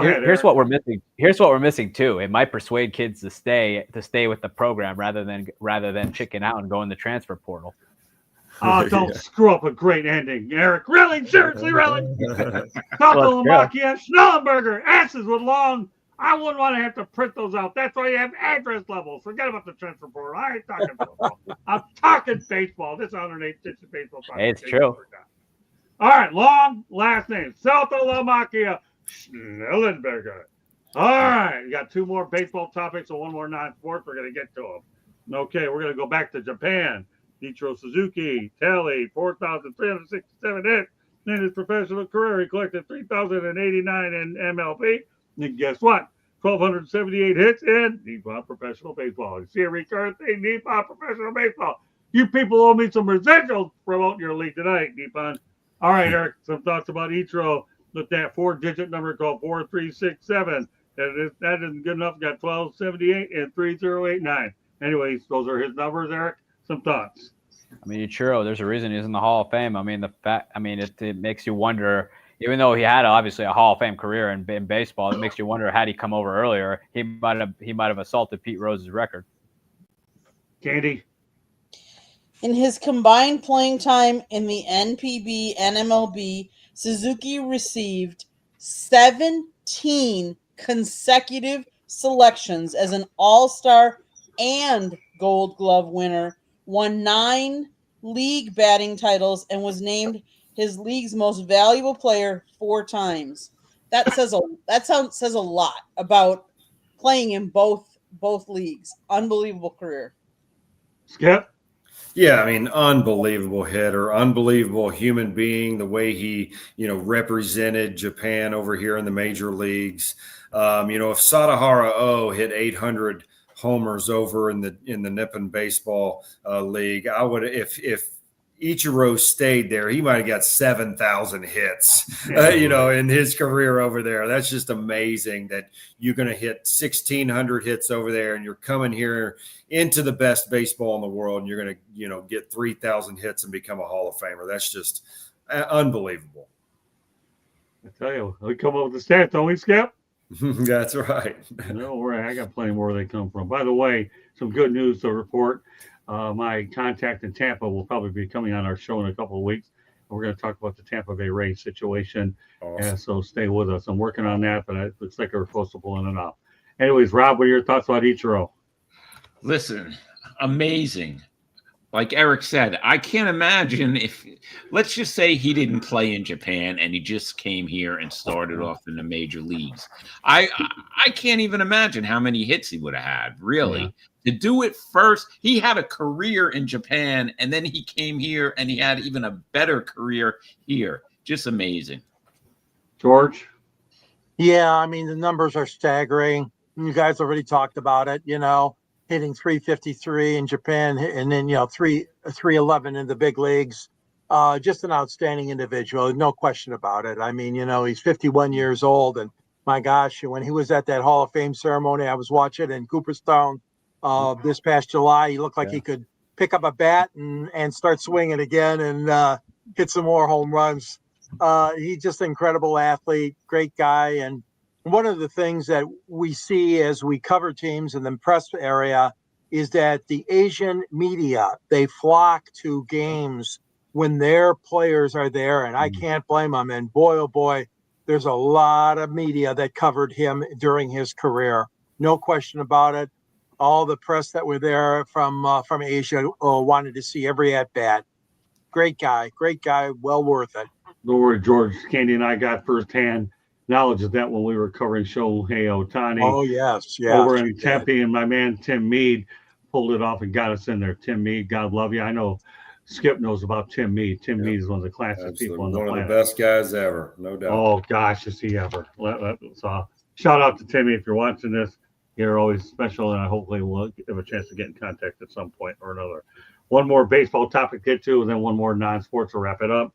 ahead. Here's what we're missing. Here's what we're missing too. It might persuade kids to stay with the program rather than chicken out and go in the transfer portal. Oh, don't screw up a great ending, Eric. Really? Seriously, really? Saltalamacchia, Schnellenberger, S's with long. I wouldn't want to have to print those out. That's why you have address levels. Forget about the transfer portal. I ain't talking football. I'm talking baseball. This 108 baseball. It's true. All right, long last name. Saltalamacchia, Schnellenberger. All right, you got 2 more baseball topics and 1 more non-sports. We're going to get to them. Okay, we're going to go back to Japan. Ichiro Suzuki, tally 4,367 hits in his professional career. He collected 3,089 in MLB. And guess what? 1,278 hits in Nippon Professional Baseball. You see a recurring thing, Nippon Professional Baseball. You people owe me some residuals promoting your league tonight, Nippon. All right, Eric, some thoughts about Ichiro with that 4-digit number called 4367. That isn't good enough. Got 1,278 and 3,089. Anyways, those are his numbers, Eric. Some thoughts. I mean, Ichiro, there's a reason he's in the Hall of Fame. I mean, it makes you wonder. Even though he had obviously a Hall of Fame career in baseball, it makes you wonder, had he come over earlier, he might have assaulted Pete Rose's record. Candy. In his combined playing time in the NPB and MLB, Suzuki received 17 consecutive selections as an All-Star and Gold Glove winner, won 9 league batting titles, and was named his league's most valuable player 4 times. That says a lot about playing in both leagues. Unbelievable career. Skip. Yeah, I mean, unbelievable hitter, unbelievable human being. The way he, represented Japan over here in the major leagues. If Sadahara O hit 800 homers over in the Nippon Baseball League, I would if Ichiro stayed there, he might have got 7,000 hits, in his career over there. That's just amazing that you're going to hit 1,600 hits over there, and you're coming here into the best baseball in the world, and you're going to, get 3,000 hits and become a Hall of Famer. That's just unbelievable. I tell you, we come up with the stats, don't we, Skip? That's right. No, I got plenty more where they come from. By the way, some good news to report. My contact in Tampa will probably be coming on our show in a couple of weeks. We're going to talk about the Tampa Bay Rays situation. Awesome. So stay with us. I'm working on that, but it looks like we're supposed to pull in and out. Anyways, Rob, what are your thoughts about Ichiro? Listen, amazing. Like Eric said, I can't imagine if, let's just say he didn't play in Japan and he just came here and started off in the major leagues. I can't even imagine how many hits he would have had, really. Yeah. To do it first, he had a career in Japan, and then he came here and he had even a better career here. Just amazing. George? Yeah, I mean, the numbers are staggering. You guys already talked about it, hitting 353 in Japan, and then 311 in the big leagues. Just an outstanding individual, no question about it. I mean, he's 51 years old, and my gosh, when he was at that Hall of Fame ceremony, I was watching in Cooperstown this past July. He looked like he could pick up a bat and start swinging again and hit some more home runs. He's just an incredible athlete, great guy, and one of the things that we see as we cover teams in the press area is that the Asian media, they flock to games when their players are there, and I can't blame them. And boy, oh boy, there's a lot of media that covered him during his career. No question about it. All the press that were there from Asia wanted to see every at-bat. Great guy, well worth it. Don't worry, George. Candy and I got firsthand knowledge of that when we were covering Shohei Ohtani. Oh, yes. Over in Tempe, and my man Tim Mead pulled it off and got us in there. Tim Mead, God love you. I know Skip knows about Tim Mead. Tim Mead is one of the classic people on the planet. One of the best guys ever, no doubt. Oh, gosh, is he ever. So shout out to Timmy if you're watching this. You're always special, and I hopefully we'll have a chance to get in contact at some point or another. One more baseball topic to get to, and then one more non-sports to wrap it up.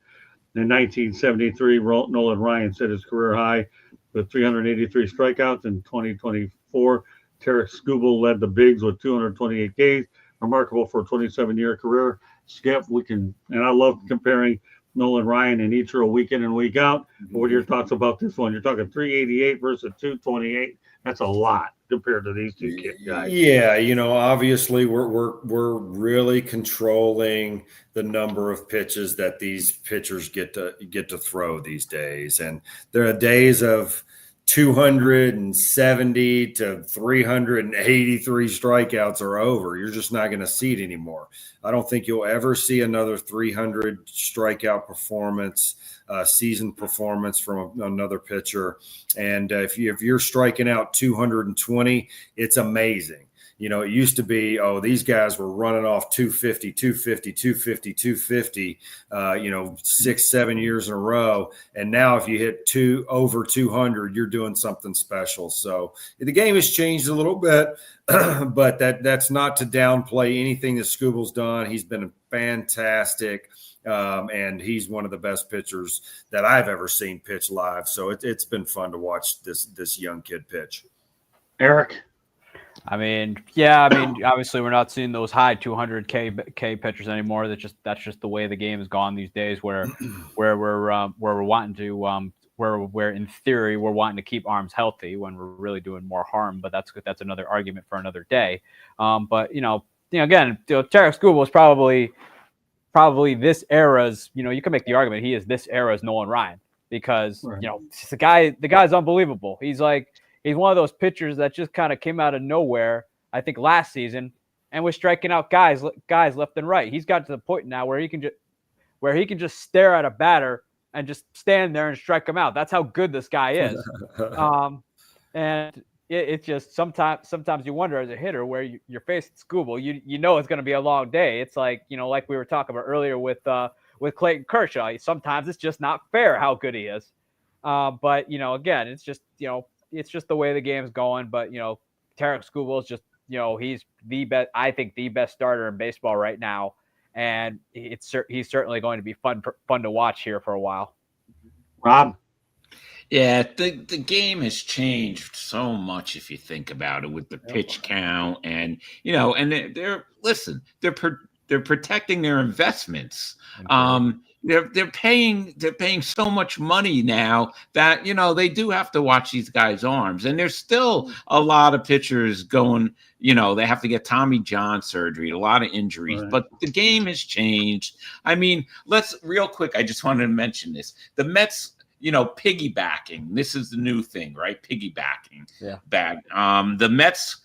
In 1973, Nolan Ryan set his career high with 383 strikeouts. In 2024, Tarek Skubal led the bigs with 228 Ks, remarkable for a 27-year career. Skip, and I love comparing Nolan Ryan and Ichiro week in and week out. What are your thoughts about this one? You're talking 388 versus 228. That's a lot compared to these two guys. Yeah, obviously we're really controlling the number of pitches that these pitchers get to throw these days, and there are days of 270 to 383 strikeouts are over. You're just not going to see it anymore. I don't think you'll ever see another 300 strikeout performance, season performance from another pitcher. And if you're striking out 220, it's amazing. It used to be, these guys were running off 250, 6-7 years in a row. And now if you hit over 200, you're doing something special. So the game has changed a little bit, but that's not to downplay anything that Skubal's done. He's been fantastic. And he's one of the best pitchers that I've ever seen pitch live. So it's been fun to watch this young kid pitch. Eric? Obviously we're not seeing those high 200K pitchers anymore. That's just the way the game has gone these days. Where we're wanting to where in theory we're wanting to keep arms healthy when we're really doing more harm. But that's another argument for another day. Again, Tarek Skubal was probably this era's. You can make the argument he is this era's Nolan Ryan because right. The guy's unbelievable. He's one of those pitchers that just kind of came out of nowhere, I think, last season, and was striking out guys left and right. He's got to the point now where he can just stare at a batter and just stand there and strike him out. That's how good this guy is. And it's just sometimes you wonder as a hitter where you're facing Skubal, you know it's going to be a long day. It's like, like we were talking about earlier with Clayton Kershaw. Sometimes it's just not fair how good he is. But again, it's just the way the game's going. But Tarek Skubal is just he's the best. I think the best starter in baseball right now, and he's certainly going to be fun to watch here for a while. Rob. Yeah, the game has changed so much if you think about it with the pitch count and and they're protecting their investments. They're paying so much money now that they do have to watch these guys' arms, and there's still a lot of pitchers going. They have to get Tommy John surgery, a lot of injuries, right. But the game has changed. I mean, let's real quick. I just wanted to mention this: the Mets. Piggybacking. This is the new thing, right? Piggybacking. Yeah. Bad. The Mets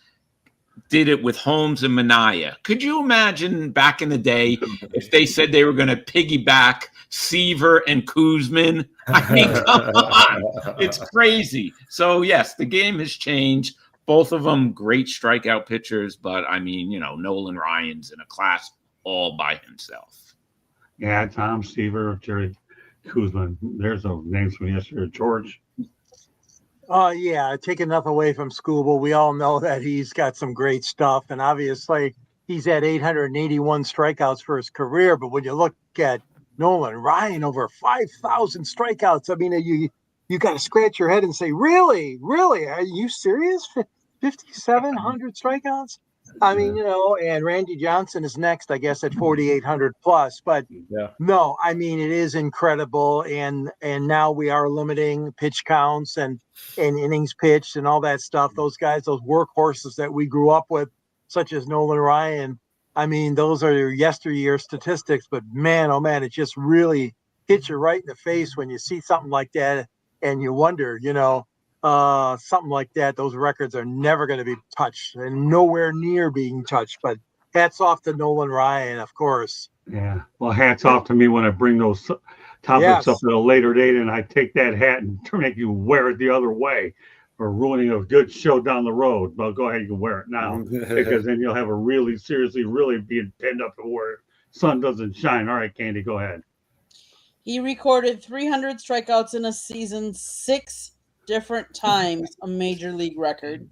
did it with Holmes and Minaya. Could you imagine back in the day if they said they were going to piggyback Seaver and Kuzman? I mean, come on. It's crazy. So, yes, the game has changed. Both of them great strikeout pitchers, but, I mean, Nolan Ryan's in a class all by himself. Yeah, Tom Seaver, Jerry Kuzman. There's no names from yesterday. George. Yeah, taking nothing away from Skubal. We all know that he's got some great stuff, and obviously he's had 881 strikeouts for his career. But when you look at Nolan Ryan, over 5,000 strikeouts, I mean, you got to scratch your head and say, really? Are you serious? 5,700 strikeouts? I mean, and Randy Johnson is next, I guess, at 4,800 plus. But no, I mean, it is incredible. And now we are limiting pitch counts and innings pitched and all that stuff. Those guys, those workhorses that we grew up with, such as Nolan Ryan, I mean, those are yesteryear statistics. But man, oh man, it just really hits you right in the face when you see something like that. And you wonder, something like that, those records are never going to be touched and nowhere near being touched. But hats off to Nolan Ryan, of course. Yeah. Well, hats off to me when I bring those topics up at a later date and I take that hat and make you wear it the other way or ruining a good show down the road. Well, go ahead, you can wear it now because then you'll have a really being pinned up to where sun doesn't shine. All right, Candy, go ahead. He recorded 300 strikeouts in a season, 6 different times, a major league record.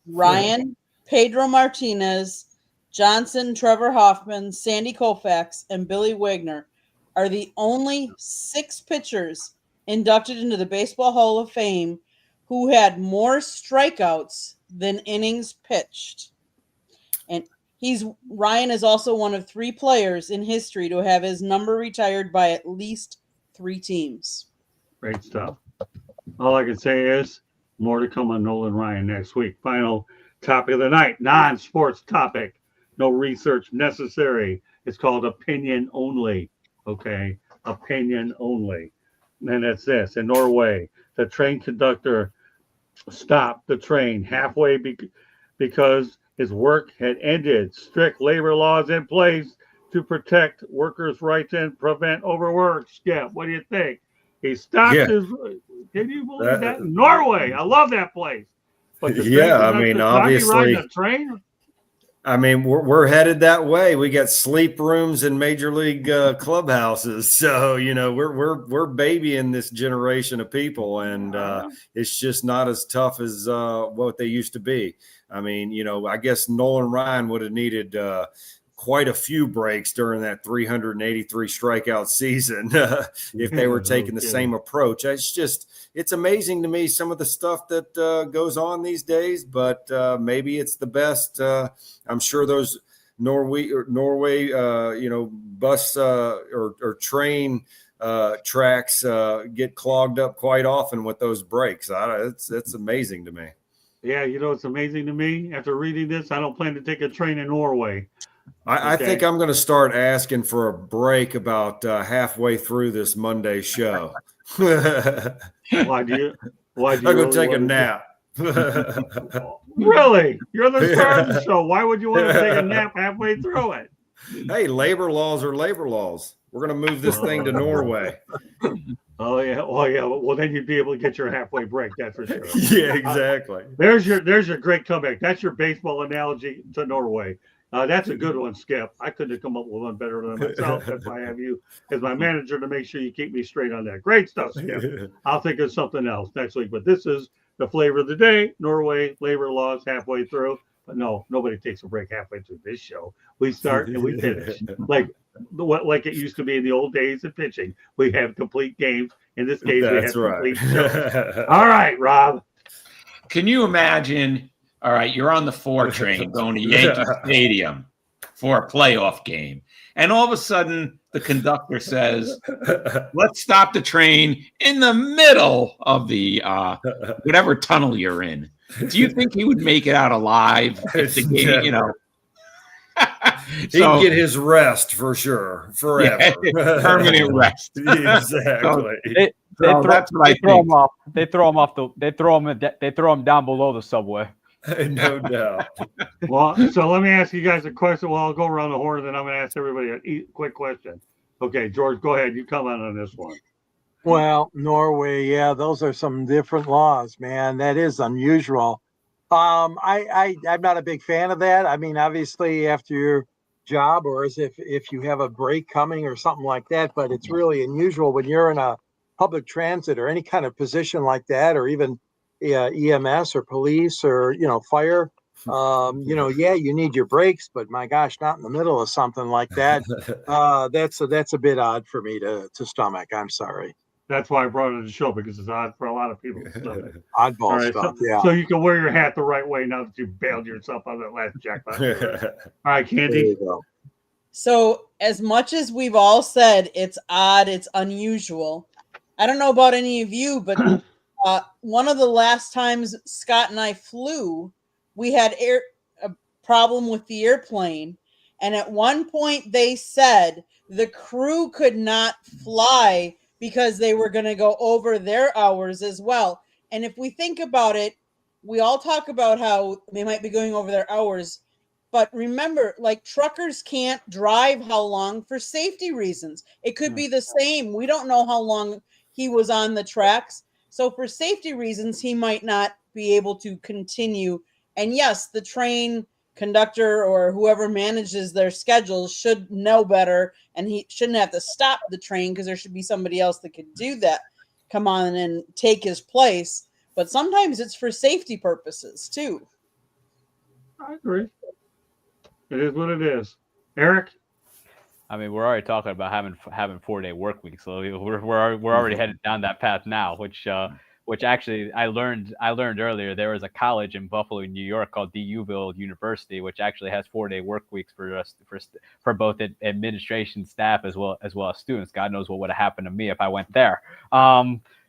Ryan, Pedro Martinez, Johnson, Trevor Hoffman, Sandy Koufax, and Billy Wagner are the only 6 pitchers inducted into the Baseball Hall of Fame who had more strikeouts than innings pitched. And Ryan is also one of 3 players in history to have his number retired by at least 3 teams. Great stuff. All I can say is more to come on Nolan Ryan next week. Final topic of the night, non-sports topic. No research necessary. It's called opinion only. Okay, opinion only. And it's this. In Norway, the train conductor stopped the train halfway because his work had ended. Strict labor laws in place to protect workers' rights and prevent overwork. Skip, what do you think? He stopped his. Can you believe that? Norway, I love that place. But I mean, obviously, a train. I mean, we're headed that way. We got sleep rooms in major league clubhouses, so we're babying this generation of people, and it's just not as tough as what they used to be. I mean, I guess Nolan Ryan would have needed quite a few breaks during that 383 strikeout season if they were taking the same approach. It's amazing to me some of the stuff that goes on these days, but maybe it's the best. I'm sure those Norway bus or train tracks get clogged up quite often with those breaks. It's amazing to me. Yeah, it's amazing to me. After reading this, I don't plan to take a train in Norway. I think I'm going to start asking for a break about halfway through this Monday show. Why do you I'm going to take a nap. Really? You're the star of the show. Why would you want to take a nap halfway through it? Hey, labor laws are labor laws. We're going to move this thing to Norway. Oh yeah. Oh yeah. Well, then you'd be able to get your halfway break. That's for sure. Yeah, exactly. There's your great comeback. That's your baseball analogy to Norway. That's a good one, Skip. I couldn't have come up with one better than myself. That's why I have you as my manager to make sure you keep me straight on that. Great stuff, Skip. I'll think of something else next week. But this is the flavor of the day. Norway labor laws halfway through. But no, nobody takes a break halfway through this show. We start and we finish like it used to be in the old days of pitching. We have complete games. In this case, we have complete shows. All right, Rob. Can you imagine? All right, you're on the 4 train going to Yankee Stadium for a playoff game, and all of a sudden the conductor says, "Let's stop the train in the middle of the whatever tunnel you're in." Do you think he would make it out alive if the game, you know? He'd get his rest for sure, forever. Yeah, permanent rest. Exactly. They throw him down below the subway. No doubt. Well, so let me ask you guys a question. Well, I'll go around the horn, and then I'm going to ask everybody a quick question. Okay, George, go ahead. You comment on this one. Well, Norway, yeah, those are some different laws, man. That is unusual. I'm not a big fan of that. I mean, obviously, after your job, or as if you have a break coming or something like that, but it's really unusual when you're in a public transit or any kind of position like that, or even EMS or police or fire. Yeah, you need your breaks, but my gosh, not in the middle of something like that. That's a bit odd for me to stomach. I'm sorry. That's why I brought it to the show, because it's odd for a lot of people. Oddball stuff, yeah. So you can wear your hat the right way now that you've bailed yourself on that last jackpot. All right, Candy. There you go. So as much as we've all said it's odd, it's unusual, I don't know about any of you, but one of the last times Scott and I flew, we had a problem with the airplane. And at one point they said the crew could not fly because they were going to go over their hours as well. And if we think about it, we all talk about how they might be going over their hours. But remember, like, truckers can't drive how long for safety reasons. It could be the same. We don't know how long he was on the tracks. So for safety reasons, he might not be able to continue. And yes, the train conductor or whoever manages their schedules should know better, and he shouldn't have to stop the train because there should be somebody else that could do that, come on and take his place. But sometimes it's for safety purposes too. I agree. It is what it is. Eric? I mean, we're already talking about having 4-day work weeks, so we're already headed down that path now, which actually I learned earlier. There was a college in Buffalo, New York called DUville University, which actually has 4-day work weeks for both administration staff as well as students. God knows what would have happened to me if I went there.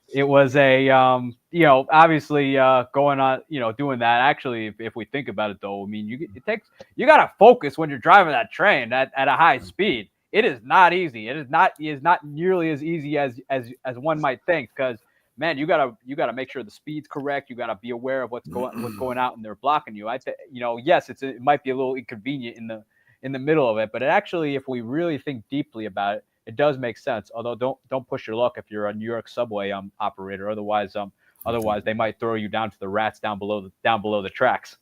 It was a obviously going on, doing that. Actually, if we think about it though, I mean, you got to focus when you're driving that train at a high speed. It is not easy. It is not nearly as easy as one might think, because man, you gotta make sure the speed's correct. You gotta be aware of what's going out, and they're blocking you. Yes, it might be a little inconvenient in the middle of it, but it actually, if we really think deeply about it, it does make sense. Although don't push your luck if you're a New York subway operator. Otherwise they might throw you down to the rats down below the tracks.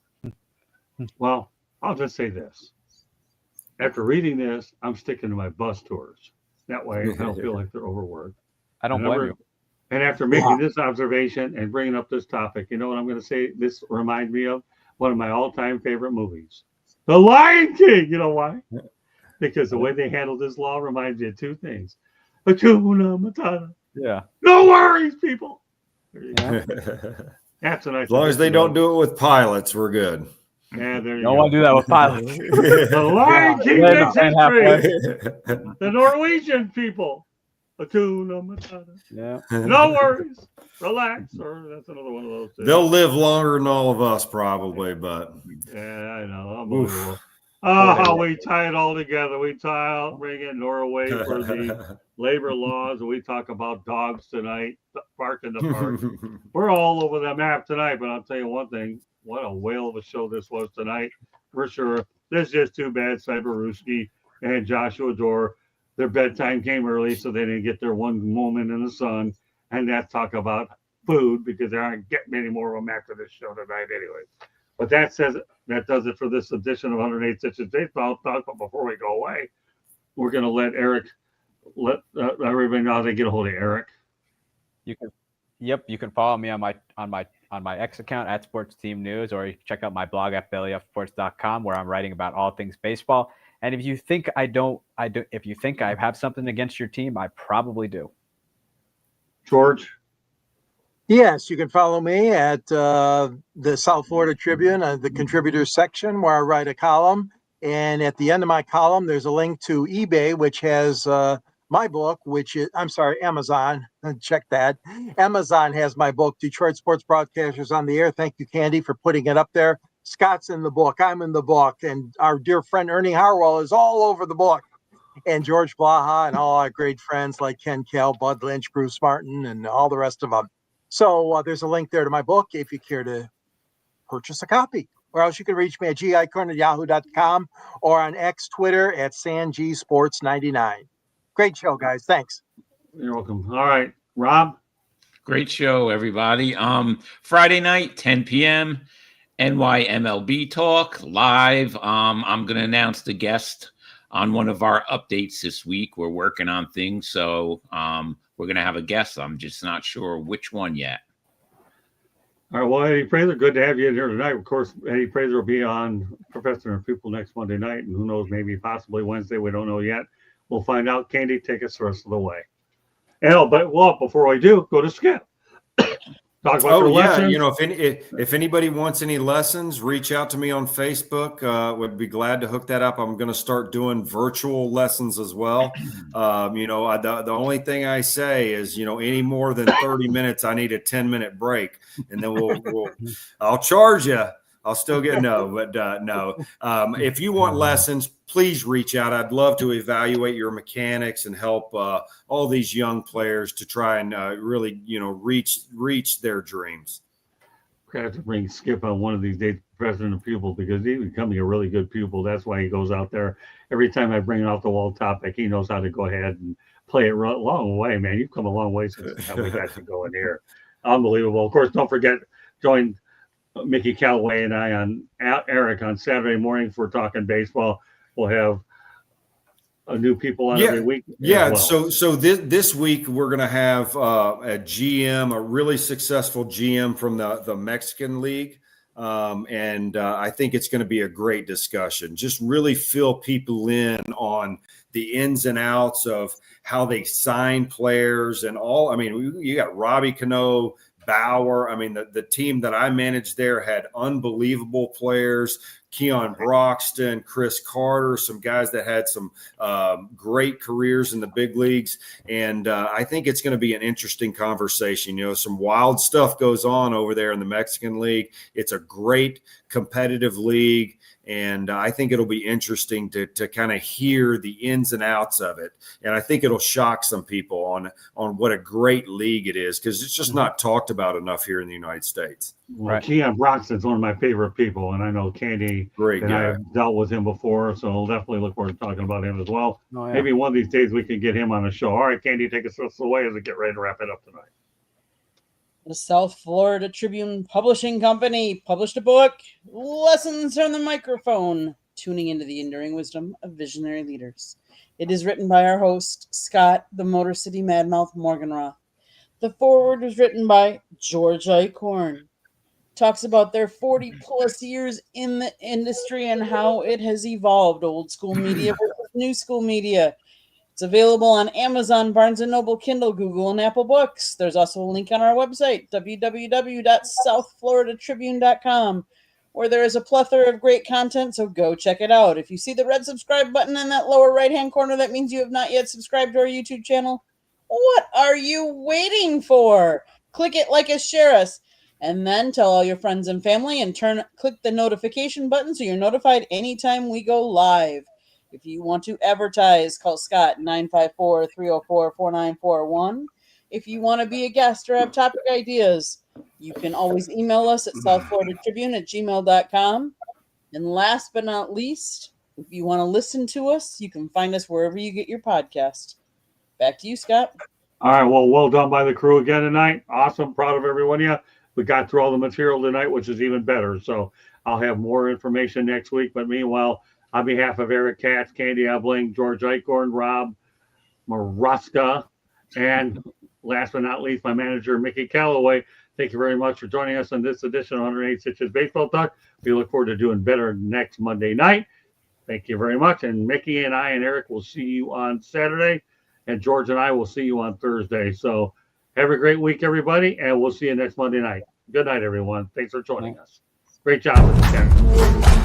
Well, I'll just say this. After reading this, I'm sticking to my bus tours. That way I don't feel like they're overworked. I don't blame you. And after making this observation and bringing up this topic, you know what I'm going to say? This reminds me of one of my all-time favorite movies, The Lion King. You know why? Because the way they handled this law reminds me of two things. Hakuna Matata. Yeah. No worries, people. There you go. That's a nice. As long as they don't do it with pilots, we're good. Yeah, there you don't go. want to do that with pilots. The Lion King makes history. The Norwegian people. Hakuna Matata. Yeah. No worries. Relax. Or that's another one of those things. They'll live longer than all of us, probably, but yeah, I know. Unbelievable. Oh, how we tie it all together. We bring in Norway for the labor laws, and we talk about dogs tonight, bark in the park. We're all over the map tonight, but I'll tell you one thing. What a whale of a show this was tonight, for sure. This is just too bad Cyberooski and Joshua Dorr their bedtime came early, so they didn't get their one moment in the sun. And that's talk about food because there aren't getting any more of them after this show tonight, anyway. But that does it for this edition of 108 Stitches Baseball Talk. But before we go away, we're going to let everybody know how they get a hold of Eric. You can follow me on my X account at Sports Team News, or you can check out my blog at bellyupsports.com, where I'm writing about all things baseball. And if you think if you think I have something against your team, I probably do. George? Yes, you can follow me at the South Florida Tribune, the contributors section, where I write a column. And at the end of my column, there's a link to eBay, which has my book, Amazon. Check that. Amazon has my book, Detroit Sports Broadcasters on the Air. Thank you, Candy, for putting it up there. Scott's in the book. I'm in the book. And our dear friend Ernie Harwell is all over the book. And George Blaha and all our great friends like Ken Kell, Bud Lynch, Bruce Martin, and all the rest of them. So there's a link there to my book if you care to purchase a copy. Or else you can reach me at gicorn@yahoo.com or on X Twitter at SanGSports99. Great show, guys. Thanks. You're welcome. All right, Rob? Great show, everybody. Friday night, 10 p.m., NYMLB Talk live. I'm going to announce the guest on one of our updates this week. We're working on things, so we're going to have a guest. I'm just not sure which one yet. All right, well, Eddie Fraser, good to have you in here tonight. Of course, Eddie Fraser will be on Professor and People next Monday night, and who knows, maybe possibly Wednesday. We don't know yet. We'll find out. Candy, take us the rest of the way. But before we do, go to Skip. Talk about your lessons. You know, if anybody wants any lessons, reach out to me on Facebook. Would be glad to hook that up. I'm going to start doing virtual lessons as well. The only thing I say is, any more than 30 minutes, I need a 10-minute break, and then I'll charge you. I'll still get no. If you want lessons, please reach out. I'd love to evaluate your mechanics and help all these young players to try and really, reach their dreams. I have to bring Skip on one of these days, president of pupil, because he's becoming a really good pupil. That's why he goes out there. Every time I bring an off-the-wall topic, he knows how to go ahead and play it a long way, man. You've come a long way since the time we got you going here. Unbelievable. Of course, don't forget, join Mickey Callaway and I Eric on Saturday morning for Talking Baseball. We'll have a new people on every week. Yeah. Well. So this week we're going to have a GM, a really successful GM from the Mexican League. And I think it's going to be a great discussion. Just really fill people in on the ins and outs of how they sign players and all. I mean, you got Robbie Cano, Bauer. I mean, the team that I managed there had unbelievable players. Keon Broxton, Chris Carter, some guys that had some great careers in the big leagues. And I think it's going to be an interesting conversation. Some wild stuff goes on over there in the Mexican League. It's a great competitive league. And I think it'll be interesting to kind of hear the ins and outs of it. And I think it'll shock some people on what a great league it is, because it's just not talked about enough here in the United States. Well, Keon Broxton's one of my favorite people, and I know Candy and I have dealt with him before, so I'll definitely look forward to talking about him as well. Oh, yeah. Maybe one of these days we can get him on a show. All right, Candy, take us away as we get ready to wrap it up tonight. The South Florida Tribune Publishing Company published a book, Lessons from the Microphone, Tuning into the Enduring Wisdom of Visionary Leaders. It is written by our host, Scott, the Motor City Madmouth Morganroth. The foreword was written by George Ichorn. Talks about their 40-plus years in the industry and how it has evolved, old school media versus new school media. It's available on Amazon, Barnes & Noble, Kindle, Google, and Apple Books. There's also a link on our website, www.southfloridatribune.com, where there is a plethora of great content, so go check it out. If you see the red subscribe button in that lower right-hand corner, that means you have not yet subscribed to our YouTube channel. What are you waiting for? Click it, like us, share us, and then tell all your friends and family and click the notification button so you're notified anytime we go live. If you want to advertise, call Scott 954-304-4941. If you want to be a guest or have topic ideas, you can always email us at southfloridatribune@gmail.com. And last but not least, If you want to listen to us, you can find us wherever you get your podcast. Back to you, Scott. All right. Well done by the crew again tonight. Awesome. Proud of everyone. Yeah, we got through all the material tonight, which is even better. So I'll have more information next week. But meanwhile, on behalf of Eric Katz, Candy Ebling, George Eichhorn, Rob Maruska, and last but not least, my manager, Mickey Calloway, thank you very much for joining us on this edition of 108 Stitches Baseball Talk. We look forward to doing better next Monday night. Thank you very much. And Mickey and I and Eric will see you on Saturday. And George and I will see you on Thursday. So have a great week, everybody. And we'll see you next Monday night. Good night, everyone. Thanks for joining us. Great job.